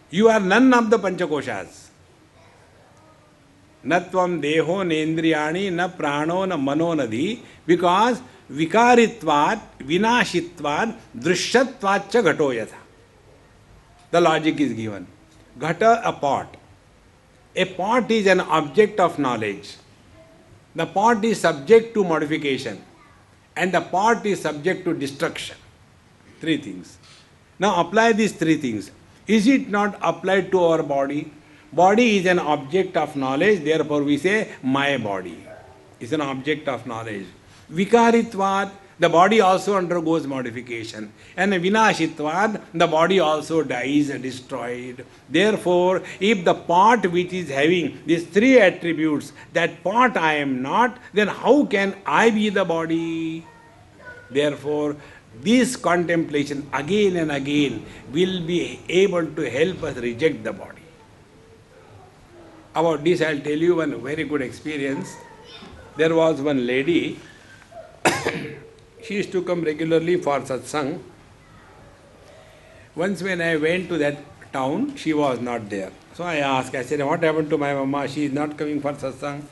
You are none of the panchakoshas. Natvam deho nendriyani na prano na mano na dhi, because vikaritvat, vinashitvat, drishyatvat cha ghato yatha. The logic is given. Ghata, a pot. A pot is an object of knowledge. The pot is subject to modification. And the pot is subject to destruction. Three things. Now apply these three things. Is it not applied to our body? Body is an object of knowledge, therefore we say, my body is an object of knowledge. Vikaritvad, the body also undergoes modification. And vinashitvad, the body also dies, destroyed. Therefore, if the pot which is having these three attributes, that pot I am not, then how can I be the body? Therefore, this contemplation again and again will be able to help us reject the body. About this, I'll tell you one very good experience. There was one lady, she used to come regularly for satsang. Once when I went to that town, she was not there. So I asked, I said, what happened to my mama? She is not coming for satsang.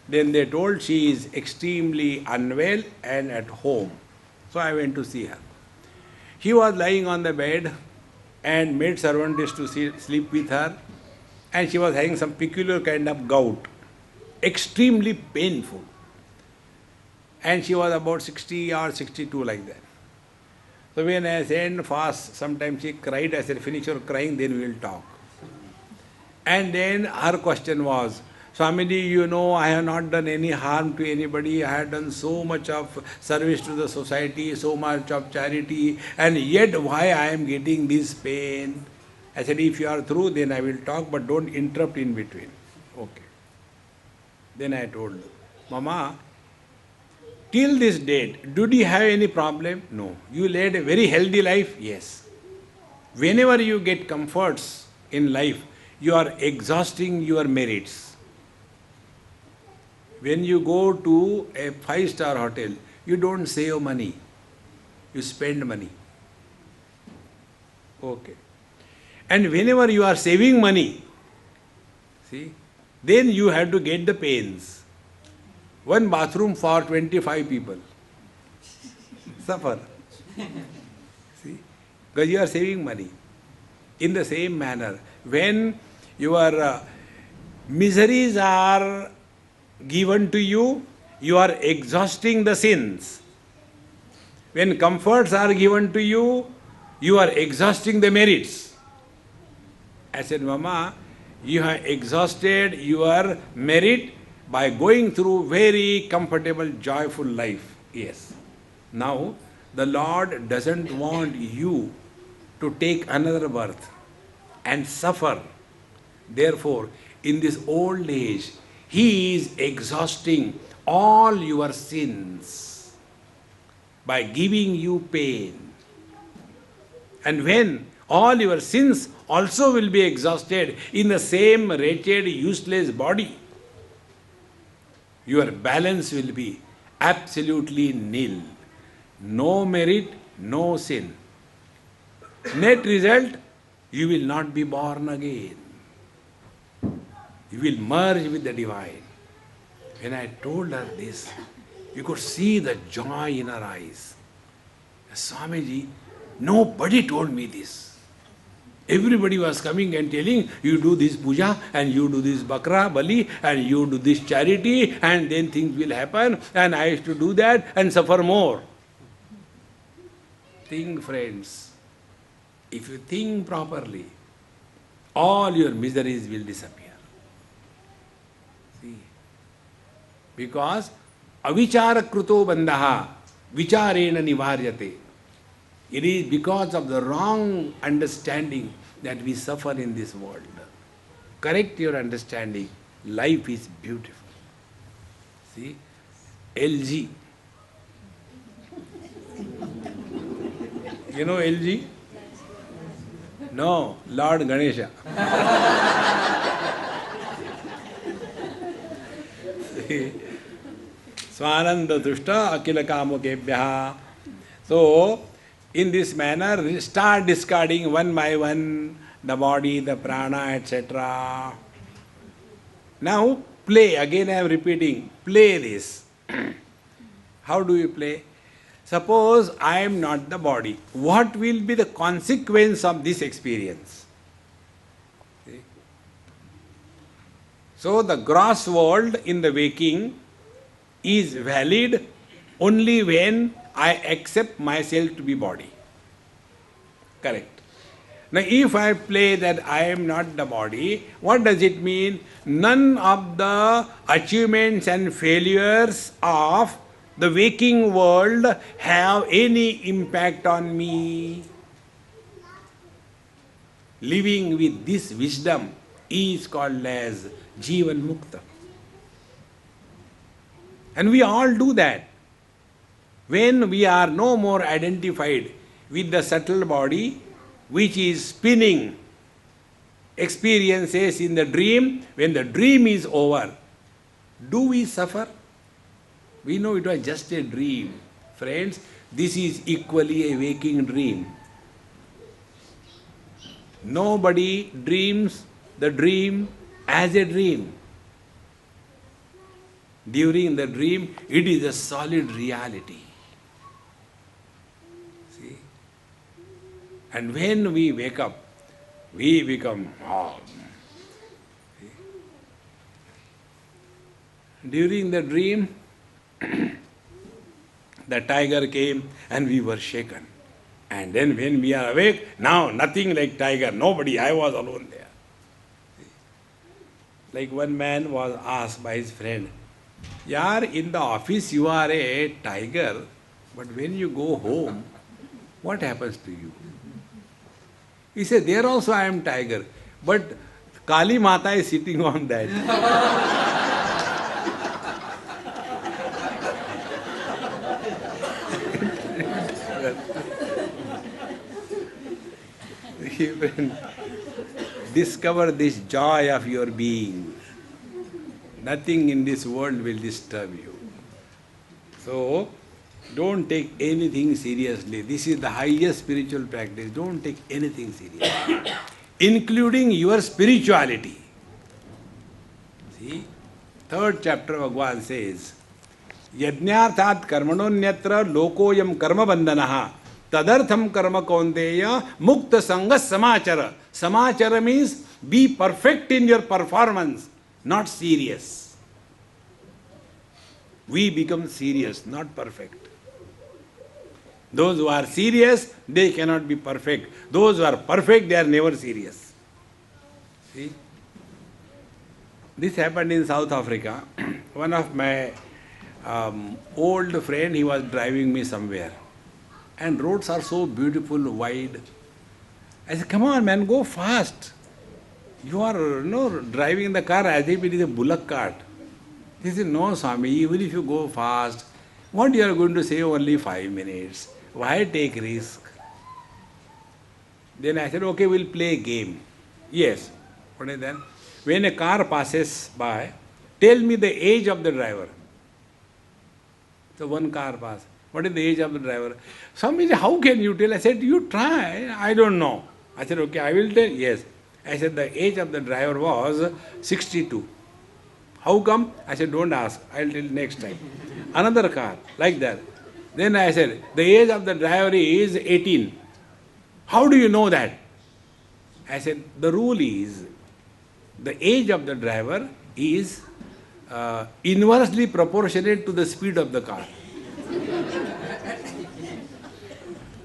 Then they told she is extremely unwell and at home. So I went to see her. He was lying on the bed and maid servant is to sleep with her, and she was having some peculiar kind of gout, extremely painful. And she was about 60 or 62 like that. So when I said fast, sometimes she cried. I said, finish your crying, then we will talk. And then her question was, Swamiji, you know, I have not done any harm to anybody. I have done so much of service to the society, so much of charity, and yet why I am getting this pain? I said, if you are through, then I will talk, but don't interrupt in between. Okay. Then I told her, Mama, till this date, did you have any problem? No. You led a very healthy life? Yes. Whenever you get comforts in life, you are exhausting your merits. When you go to a 5-star hotel, you don't save money, you spend money. Okay. And whenever you are saving money, see, then you have to get the pains. One bathroom for 25 people. Suffer. See? Because you are saving money. In the same manner, when your miseries are given to you, you are exhausting the sins. When comforts are given to you, you are exhausting the merits. I said, Mama, you have exhausted your merit by going through very comfortable, joyful life. Yes. Now, the Lord doesn't want you to take another birth and suffer. Therefore, in this old age, He is exhausting all your sins by giving you pain. And when all your sins also will be exhausted in the same wretched, useless body, your balance will be absolutely nil. No merit, no sin. Net result, you will not be born again. You will merge with the divine. When I told her this, you could see the joy in her eyes. Swamiji, nobody told me this. Everybody was coming and telling, you do this puja, and you do this bakra, bali, and you do this charity, and then things will happen, and I used to do that and suffer more. Think, friends, if you think properly, all your miseries will disappear. See? Because avichara kruto bandhaha vicharena nivaryate. It is because of the wrong understanding that we suffer in this world. Correct your understanding. Life is beautiful. See? LG. You know LG? No, Lord Ganesha. Swananda Dushta Akila Kamukebhyaha. So, in this manner, start discarding one by one the body, the prana, etc. Now, play. Again I am repeating. Play this. How do you play? Suppose I am not the body. What will be the consequence of this experience? See? So the gross world in the waking is valid only when I accept myself to be body. Correct. Now if I play that I am not the body, what does it mean? None of the achievements and failures of the waking world have any impact on me. Living with this wisdom is called as Jivan Mukta. And we all do that. When we are no more identified with the subtle body, which is spinning experiences in the dream, when the dream is over, do we suffer? We know it was just a dream. Friends, this is equally a waking dream. Nobody dreams the dream as a dream. During the dream, it is a solid reality. See? And when we wake up, we become During the dream, the tiger came and we were shaken. And then when we are awake, now nothing like tiger, nobody, I was alone there. Like one man was asked by his friend, Yaar, in the office you are a tiger, but when you go home, what happens to you? He said, there also I am tiger, but Kali Mata is sitting on that. Discover this joy of your being. Nothing in this world will disturb you. So, don't take anything seriously. This is the highest spiritual practice. Don't take anything seriously, including your spirituality. See, third chapter Bhagavan says, Yajñarthat karmanonyatra lokoyam karma bandhanaha tadartham karma kaunteya mukta sangas samachara. Samachara means be perfect in your performance, not serious. We become serious, not perfect. Those who are serious, they cannot be perfect. Those who are perfect, they are never serious. See? This happened in South Africa. One of my old friend, he was driving me somewhere. And roads are so beautiful, wide. I said, come on man, go fast. You are driving the car as if it is a bullock cart. He said, no Swami, even if you go fast, what you are going to save only 5 minutes? Why take risk? Then I said, okay, we'll play a game. Yes. What is that? When a car passes by, tell me the age of the driver. So one car passed. What is the age of the driver? Swami, how can you tell? I said, you try. I don't know. I said, okay, I will tell. Yes. I said, the age of the driver was 62. How come? I said, don't ask. I will tell next time. Another car, like that. Then I said, the age of the driver is 18. How do you know that? I said, the rule is, the age of the driver is inversely proportionate to the speed of the car.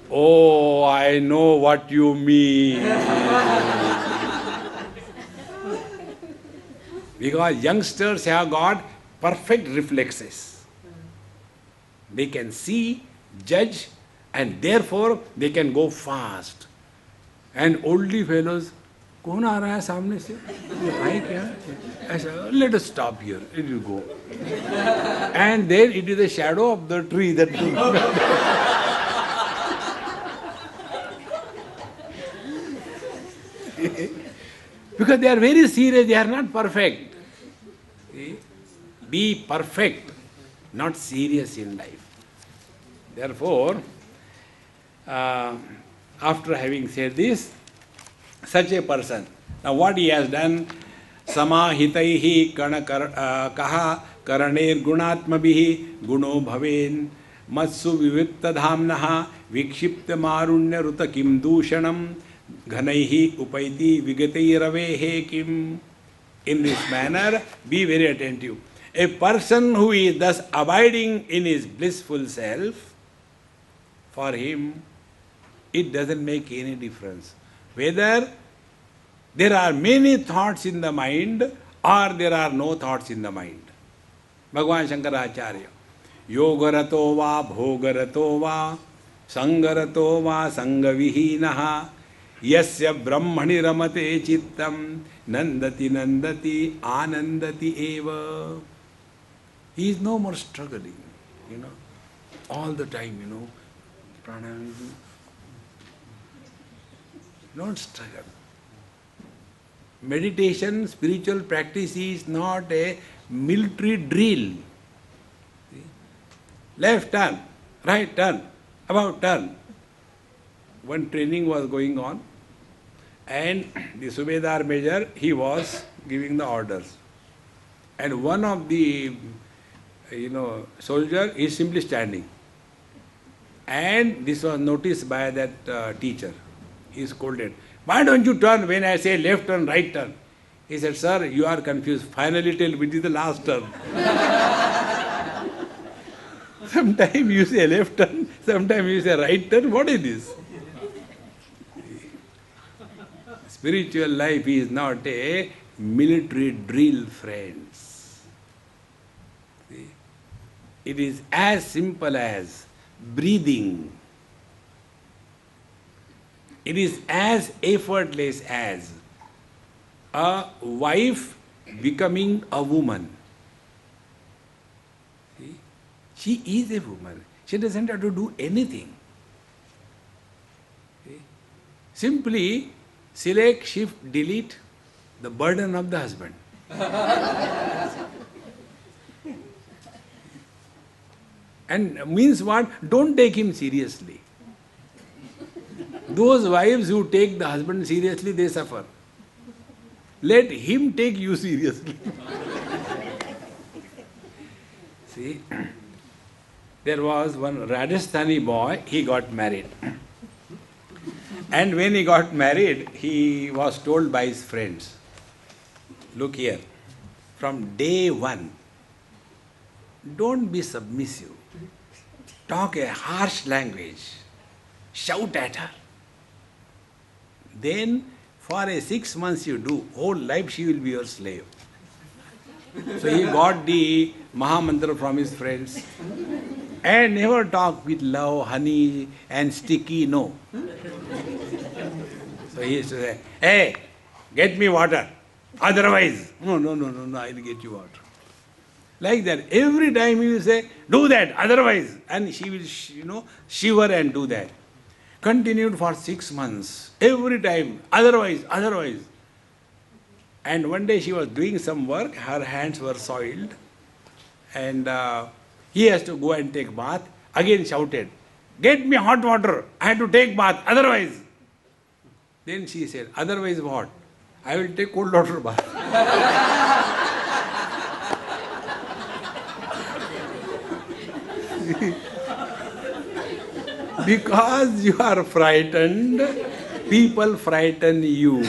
Oh, I know what you mean. Because youngsters have got perfect reflexes. They can see, judge, and therefore they can go fast. And oldie fellows, कौन आ रहा है सामने से? भाई क्या? ऐसा, let us stop here. It will go. And then it is the shadow of the tree that. Because they are very serious, they are not perfect. See? Be perfect, not serious in life. Therefore, after having said this, such a person, now what he has done, samahitaihi kaha karaner gunatmabihi guno bhaven matsu vivikta dhamnaha vikshipta marunya ruta kim dushanam ghanaihi upaiti vigatayiravehe kim. In this manner, be very attentive. A person who is thus abiding in his blissful self, for him, it doesn't make any difference whether there are many thoughts in the mind or there are no thoughts in the mind. Bhagavan Shankaracharya, Yogarato va bhogarato va sangarato va sangavihinaha yasya brahmani ramate chittam nandati nandati anandati eva. He is no more struggling, all the time, pranayama. Don't struggle. Meditation, spiritual practice is not a military drill. See? Left turn, right turn, about turn. One training was going on and the Subedar Major, he was giving the orders. And one of the, soldier is simply standing. And this was noticed by that teacher. He scolded. Why don't you turn when I say left turn, right turn? He said, sir, you are confused. Finally tell which is the last turn. Sometimes you say left turn, sometimes you say right turn. What is this? Spiritual life is not a military drill, friends. See? It is as simple as breathing. It is as effortless as a wife becoming a woman. See? She is a woman. She doesn't have to do anything. See? Simply select, shift, delete the burden of the husband. And means what? Don't take him seriously. Those wives who take the husband seriously, they suffer. Let him take you seriously. See, there was one Rajasthani boy, he got married. And when he got married, he was told by his friends, look here, from day one, don't be submissive. Talk a harsh language. Shout at her. Then, for 6 months you do, whole life she will be your slave. So he got the Mahamantra from his friends. And never talk with love, honey and sticky, no. So he used to say, hey, get me water. Otherwise, no, I'll get you water. Like that. Every time he will say, do that, otherwise. And she will, shiver and do that. Continued for 6 months. Every time, otherwise. And one day she was doing some work, her hands were soiled. And he has to go and take bath. Again shouted, get me hot water, I have to take bath, otherwise. Then she said, otherwise what? I will take cold water bath. Because you are frightened, people frighten you.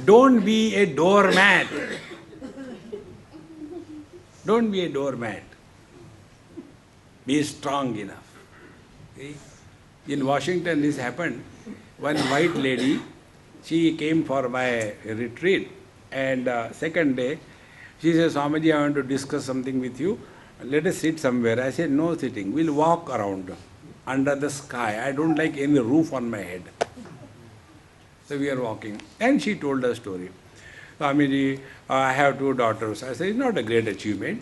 Don't be a doormat. Don't be a doormat. Be strong enough. See? In Washington this happened. One white lady, she came for my retreat, and second day, she said, Swamiji, I want to discuss something with you. Let us sit somewhere. I said, no sitting. We'll walk around under the sky. I don't like any roof on my head. So we are walking. And she told a story. Swamiji, I have 2 daughters. I said, it's not a great achievement.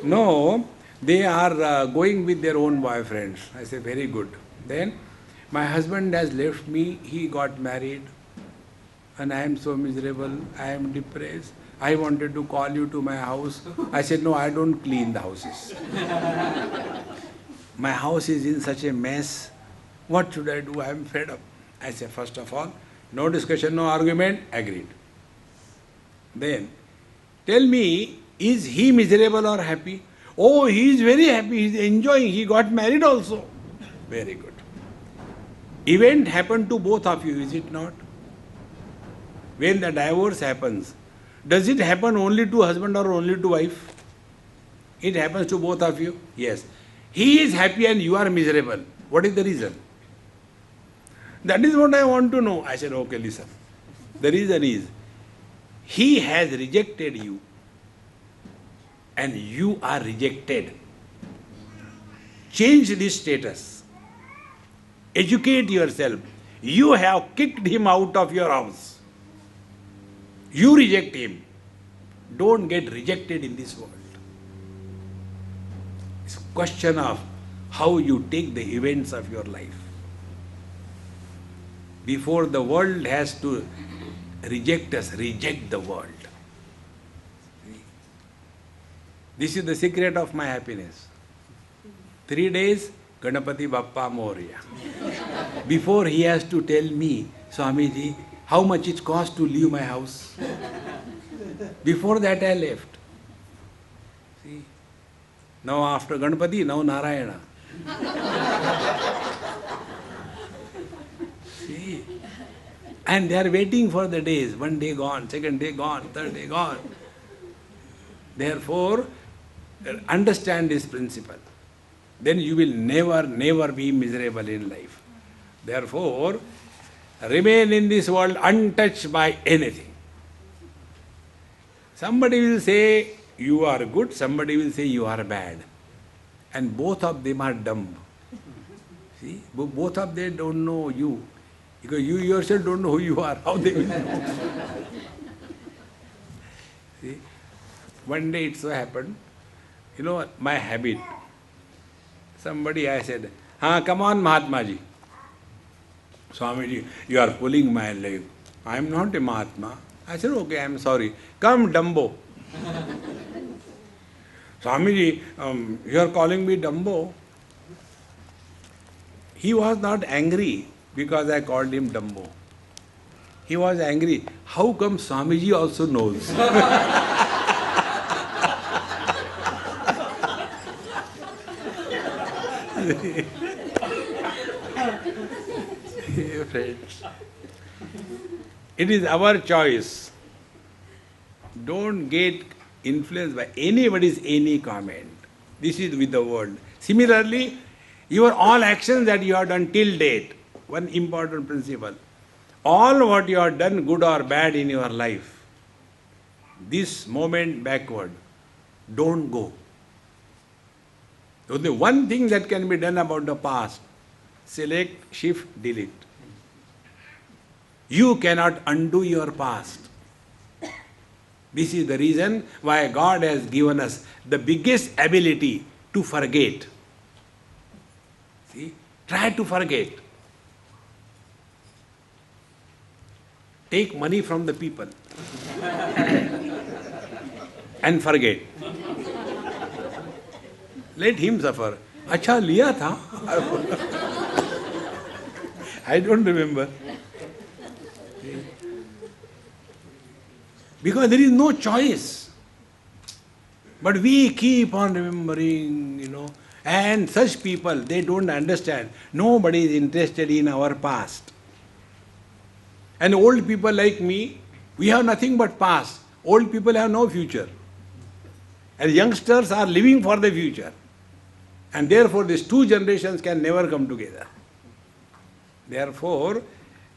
No, they are going with their own boyfriends. I said, very good. Then, my husband has left me. He got married. And I am so miserable. I am depressed. I wanted to call you to my house. I said, no, I don't clean the houses. My house is in such a mess. What should I do? I am fed up. I said, first of all, no discussion, no argument. Agreed. Then, tell me, is he miserable or happy? Oh, he is very happy. He is enjoying. He got married also. Very good. Event happened to both of you, is it not? When the divorce happens, does it happen only to husband or only to wife? It happens to both of you? Yes. He is happy and you are miserable. What is the reason? That is what I want to know. I said, okay, listen. The reason is, he has rejected you and you are rejected. Change this status. Educate yourself. You have kicked him out of your house. You reject him. Don't get rejected in this world. It's a question of how you take the events of your life. Before the world has to reject us, reject the world. This is the secret of my happiness. 3 days, Ganapati Bappa Moria. Before he has to tell me, Swamiji, how much it cost to leave my house. Before that I left. See? Now after Ganapati, now Narayana. See? And they are waiting for the days. One day gone, second day gone, third day gone. Therefore, understand this principle. Then you will never be miserable in life. Therefore, remain in this world untouched by anything. Somebody will say you are good, somebody will say you are bad. And both of them are dumb. See, both of them don't know you. Because you yourself don't know who you are, how they will know. See, one day it so happened, my habit. Somebody I said, come on Mahatma ji. Swamiji, you are pulling my leg. I am not a Mahatma. I said, okay, I am sorry. Come Dumbo. Swamiji, you are calling me Dumbo. He was not angry because I called him Dumbo. He was angry. How come Swamiji also knows? Friends, it is our choice. Don't get influenced by anybody's any comment. This is with the world. Similarly, your all actions that you have done till date, one important principle. All what you have done, good or bad in your life, this moment backward, don't go. Only one thing that can be done about the past, select, shift, delete. You cannot undo your past. This is the reason why God has given us the biggest ability to forget. See, try to forget. Take money from the people and forget. Let him suffer. Acha liya tha? I don't remember. Because there is no choice. But we keep on remembering, and such people, they don't understand. Nobody is interested in our past. And old people like me, we have nothing but past. Old people have no future. And youngsters are living for the future. And therefore, these two generations can never come together. Therefore,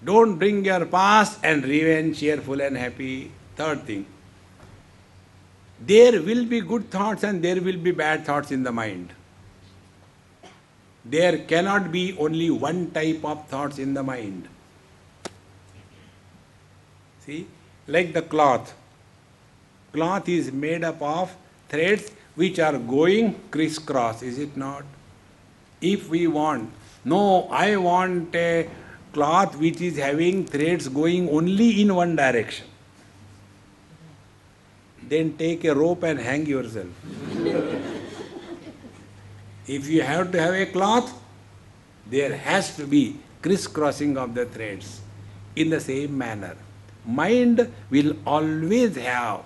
don't bring your past and remain cheerful and happy. Third thing, there will be good thoughts and there will be bad thoughts in the mind. There cannot be only one type of thoughts in the mind. See, like the cloth. Cloth is made up of threads which are going crisscross, is it not? If we want, I want a cloth which is having threads going only in one direction. Then take a rope and hang yourself. If you have to have a cloth, there has to be crisscrossing of the threads. In the same manner, mind will always have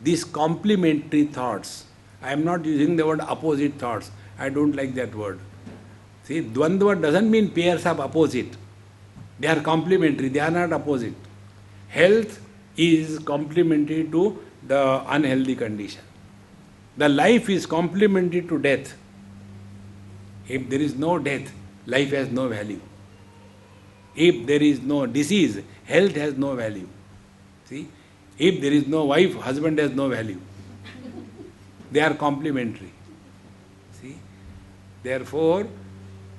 these complementary thoughts. I am not using the word opposite thoughts. I don't like that word. See, Dvandva doesn't mean pairs of opposite. They are complementary, they are not opposite. Health is complementary to the unhealthy condition. The life is complementary to death. If there is no death, life has no value. If there is no disease, health has no value. See? If there is no wife, husband has no value. They are complementary. See? Therefore,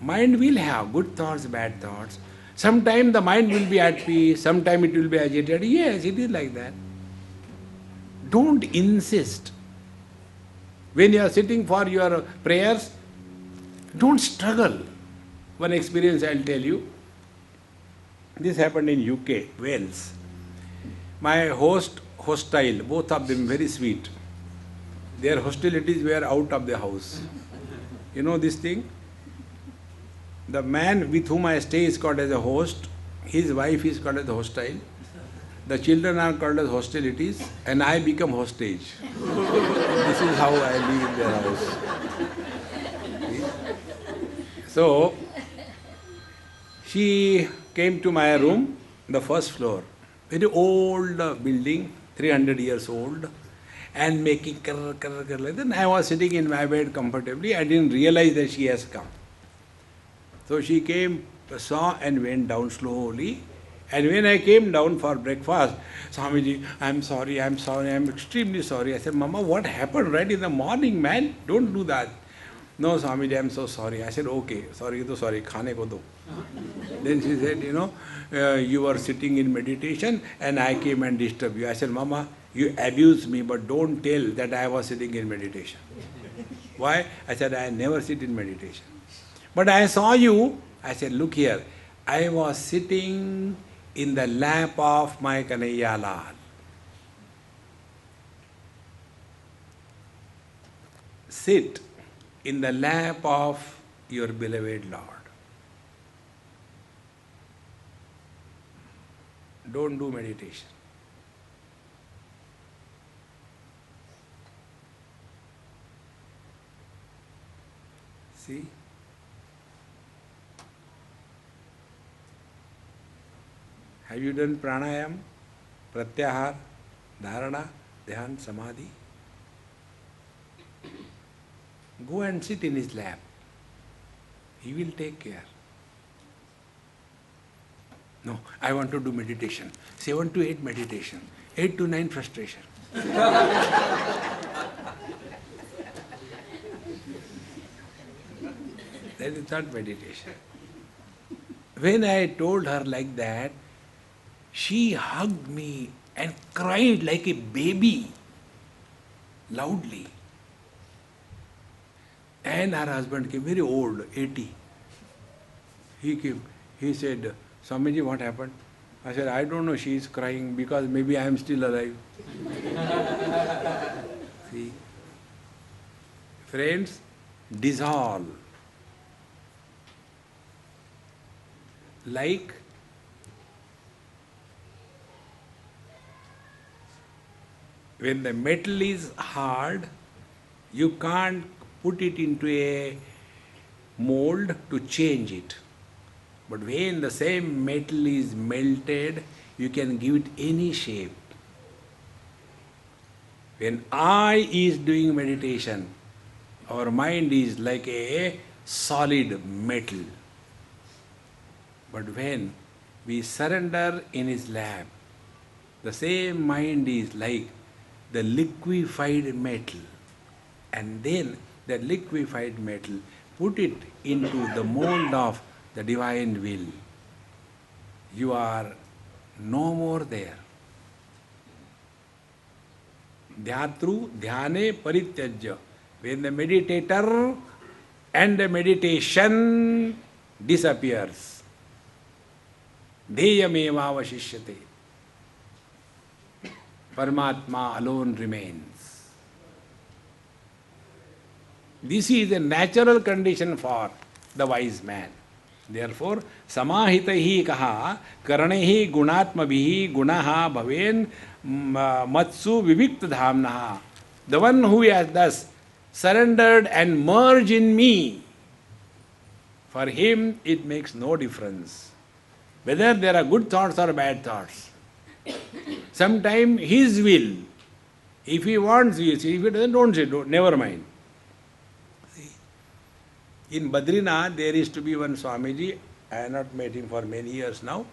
mind will have good thoughts, bad thoughts. Sometimes the mind will be at peace, sometimes it will be agitated. Yes, it is like that. Don't insist. When you are sitting for your prayers, don't struggle. One experience I will tell you. This happened in UK, Wales. My hostile, both of them very sweet. Their hostilities were out of the house. You know this thing? The man with whom I stay is called as a host. His wife is called as hostile. The children are called as hostilities, and I become hostage. This is how I live in their house. See? So, she came to my room the first floor, very old building, 300 years old, and making karr. Then I was sitting in my bed comfortably. I didn't realize that she has come. So she came, saw, and went down slowly. And when I came down for breakfast, Swamiji, I'm sorry, I'm extremely sorry. I said, Mama, what happened right in the morning, man? Don't do that. No, Swamiji, I'm so sorry. I said, okay, sorry, khane ko do. Then she said, you were sitting in meditation and I came and disturbed you. I said, Mama, you abused me, but don't tell that I was sitting in meditation. Why? I said, I never sit in meditation. But I saw you. I said, look here. I was sitting in the lap of my Kanhaiya Lal. Sit in the lap of your beloved Lord. Don't do meditation. See? Have you done pranayam, pratyahar, dharana, dhyan, samadhi? Go and sit in his lap. He will take care. No, I want to do meditation. 7 to 8 meditation. 8 to 9 frustration. That is not meditation. When I told her like that, she hugged me and cried like a baby, loudly. And her husband came, very old, 80. He came, he said, Swamiji, what happened? I said, I don't know, she is crying because maybe I am still alive. See? Friends, dissolve. Like when the metal is hard, you can't put it into a mold to change it. But when the same metal is melted, you can give it any shape. When I is doing meditation, our mind is like a solid metal. But when we surrender in his lap, the same mind is like the liquefied metal. And then that liquefied metal, put it into the mold of the divine will. You are no more there. Dhyatru dhyane parityajya. When the meditator and the meditation disappears, Deyameva vashishyate. Paramatma alone remains. This is a natural condition for the wise man. Therefore, samahitahi kaha karanehi gunatmabihi gunaha bhaven matsu vivikta dhamnaha. The one who has thus surrendered and merged in me, for him it makes no difference whether there are good thoughts or bad thoughts. Sometimes his will, if he wants, he see. If he doesn't, don't say, never mind. See? In Badrinath, there used to be one Swamiji. I have not met him for many years now.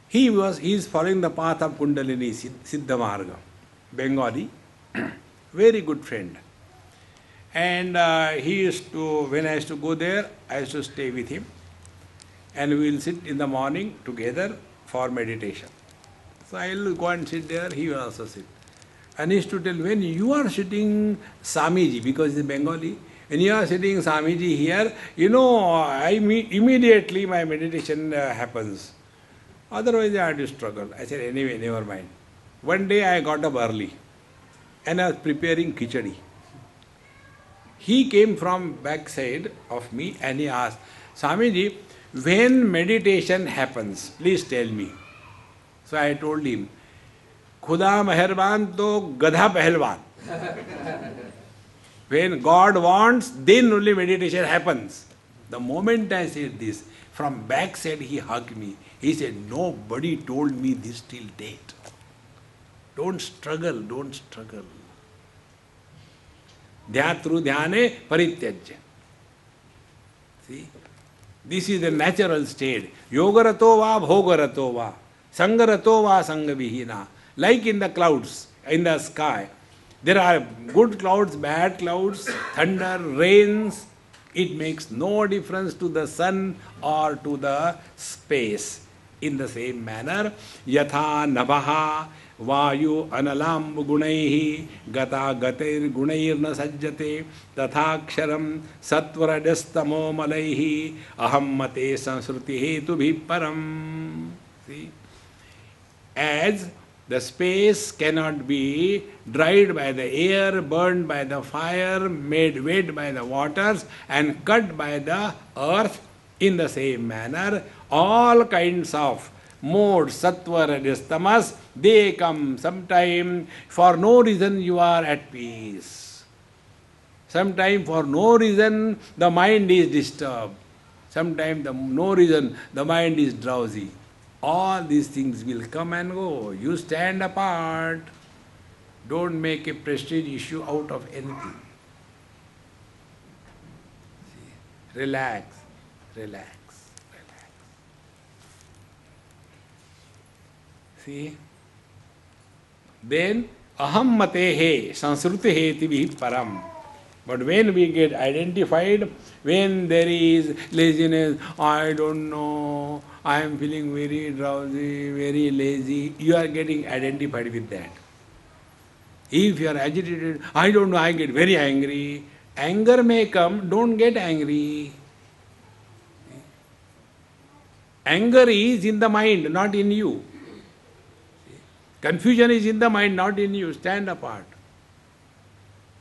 He is following the path of Kundalini, Siddha Marga, Bengali, very good friend. And he used to, when I used to go there, I used to stay with him. And we will sit in the morning together for meditation. So I will go and sit there, he will also sit. And he used to tell, when you are sitting Samiji, because he is Bengali, when you are sitting Samiji here, immediately my meditation happens. Otherwise I had to struggle. I said, anyway, never mind. One day I got up early and I was preparing khichdi. He came from backside of me and he asked, Swamiji, when meditation happens, please tell me. So I told him, Khuda meherban to gadha pehelwan. When God wants, then only meditation happens. The moment I said this, from backside he hugged me. He said, nobody told me this till date. Don't struggle, don't struggle. Dhyatru dhyane parityajya. See? This is the natural state. Yogarato va bhogarato va. Sangarato va sangavihina. Like in the clouds, in the sky. There are good clouds, bad clouds, thunder, rains. It makes no difference to the sun or to the space. In the same manner, yatha nabhaha vayu analam gunaihi gata gatir gunairna sajjate tathaksharam satvarajastamo malaihi aham mate sansruti hetu bhiparam. See? As the space cannot be dried by the air, burned by the fire, made wet by the waters, and cut by the earth, in the same manner, all kinds of modes, sattva, rajas, tamas, they come sometime for no reason you are at peace. Sometime for no reason the mind is disturbed. Sometime no reason the mind is drowsy. All these things will come and go. You stand apart. Don't make a prestige issue out of anything. See? Relax, relax, relax. See? Then, aham matehe sansrutiheti param. But when we get identified, when there is laziness, I don't know, I am feeling very drowsy, very lazy, you are getting identified with that. If you are agitated, I don't know, I get very angry. Anger may come, don't get angry. Anger is in the mind, not in you. Confusion is in the mind, not in you. Stand apart.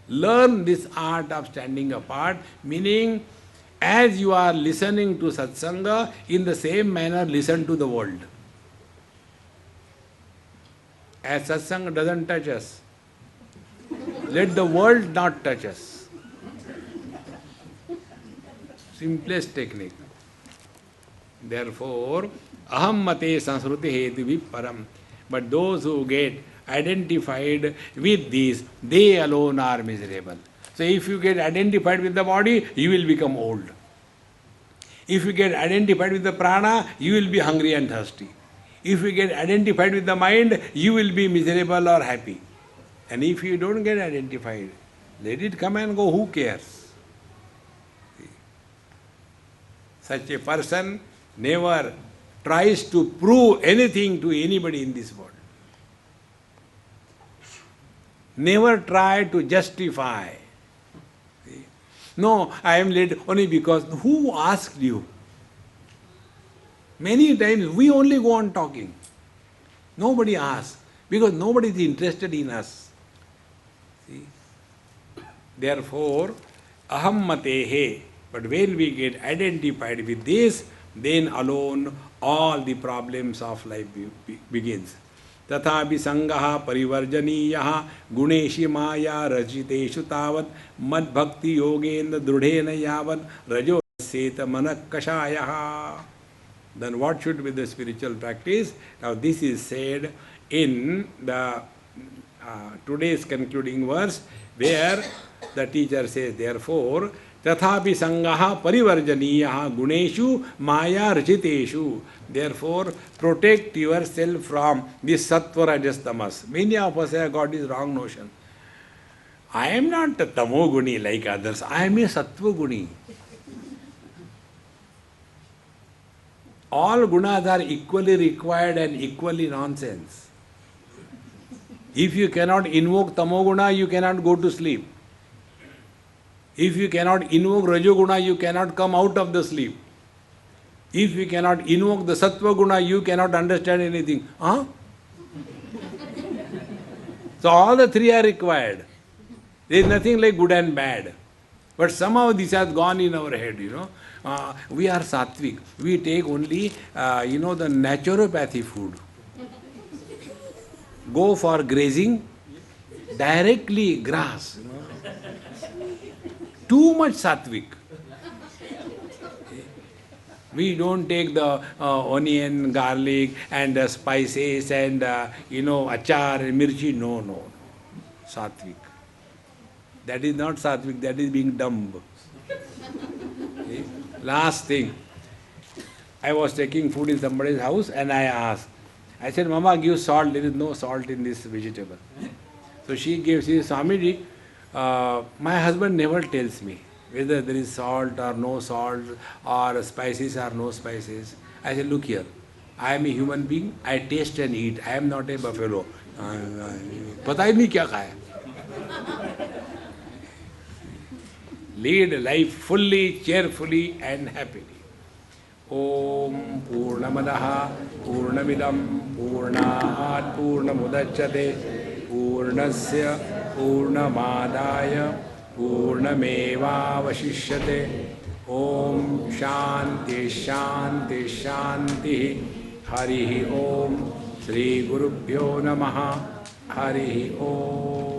Learn this art of standing apart, meaning as you are listening to satsanga, in the same manner listen to the world. As satsanga doesn't touch us, let the world not touch us. Simplest technique. Therefore, aham mate sansruti hetu param. But those who get identified with these, they alone are miserable. So if you get identified with the body, you will become old. If you get identified with the prana, you will be hungry and thirsty. If you get identified with the mind, you will be miserable or happy. And if you don't get identified, let it come and go, who cares? Such a person never tries to prove anything to anybody in this world. Never try to justify. No, I am late only because who asked you? Many times we only go on talking. Nobody asks because nobody is interested in us. See? Therefore, aham matehe. But when we get identified with this, then alone all the problems of life begins. तथापि संगः परिवर्जनीयः गुणेषु माया रचितेषु तावत् मद्भक्ति योगेन दृढ़ेन यावत् रजो सेत मनः कषायः. Then what should be the spiritual practice? Now this is said in the today's concluding verse, where the teacher says, therefore तथापि संगः परिवर्जनीयः गुणेषु माया रचितेषु. Therefore, protect yourself from this sattva rajas tamas. Many of us have got this wrong notion. I am not a tamoguni like others. I am a sattva guni. All gunas are equally required and equally nonsense. If you cannot invoke tamoguna, you cannot go to sleep. If you cannot invoke rajoguna, you cannot come out of the sleep. If you cannot invoke the sattva guna, you cannot understand anything. Huh? So all the three are required. There is nothing like good and bad. But somehow this has gone in our head, we are sattvic. We take only, the naturopathy food. Go for grazing, directly grass. Too much sattvic. We don't take the onion, garlic and spices and achar and mirchi. No, no. Sattvic. That is not sattvic, that is being dumb. See? Last thing. I was taking food in somebody's house and I asked. I said, Mama, give salt. There is no salt in this vegetable. So she said, Swamiji, my husband never tells me whether there is salt or no salt or spices or no spices. I said, look here, I am a human being, I taste and eat, I am not a buffalo. पता ही नहीं क्या खाया. Lead a life fully, cheerfully and happily. Om Purnamadaha Purnamidam Purnahat Purnamudachyate Purnasya Purnamadaya Purnameva Vashishyate. Om Shanti Shanti Shanti. Harihi Om. Shri Gurubhyo Namaha. Harihi Om.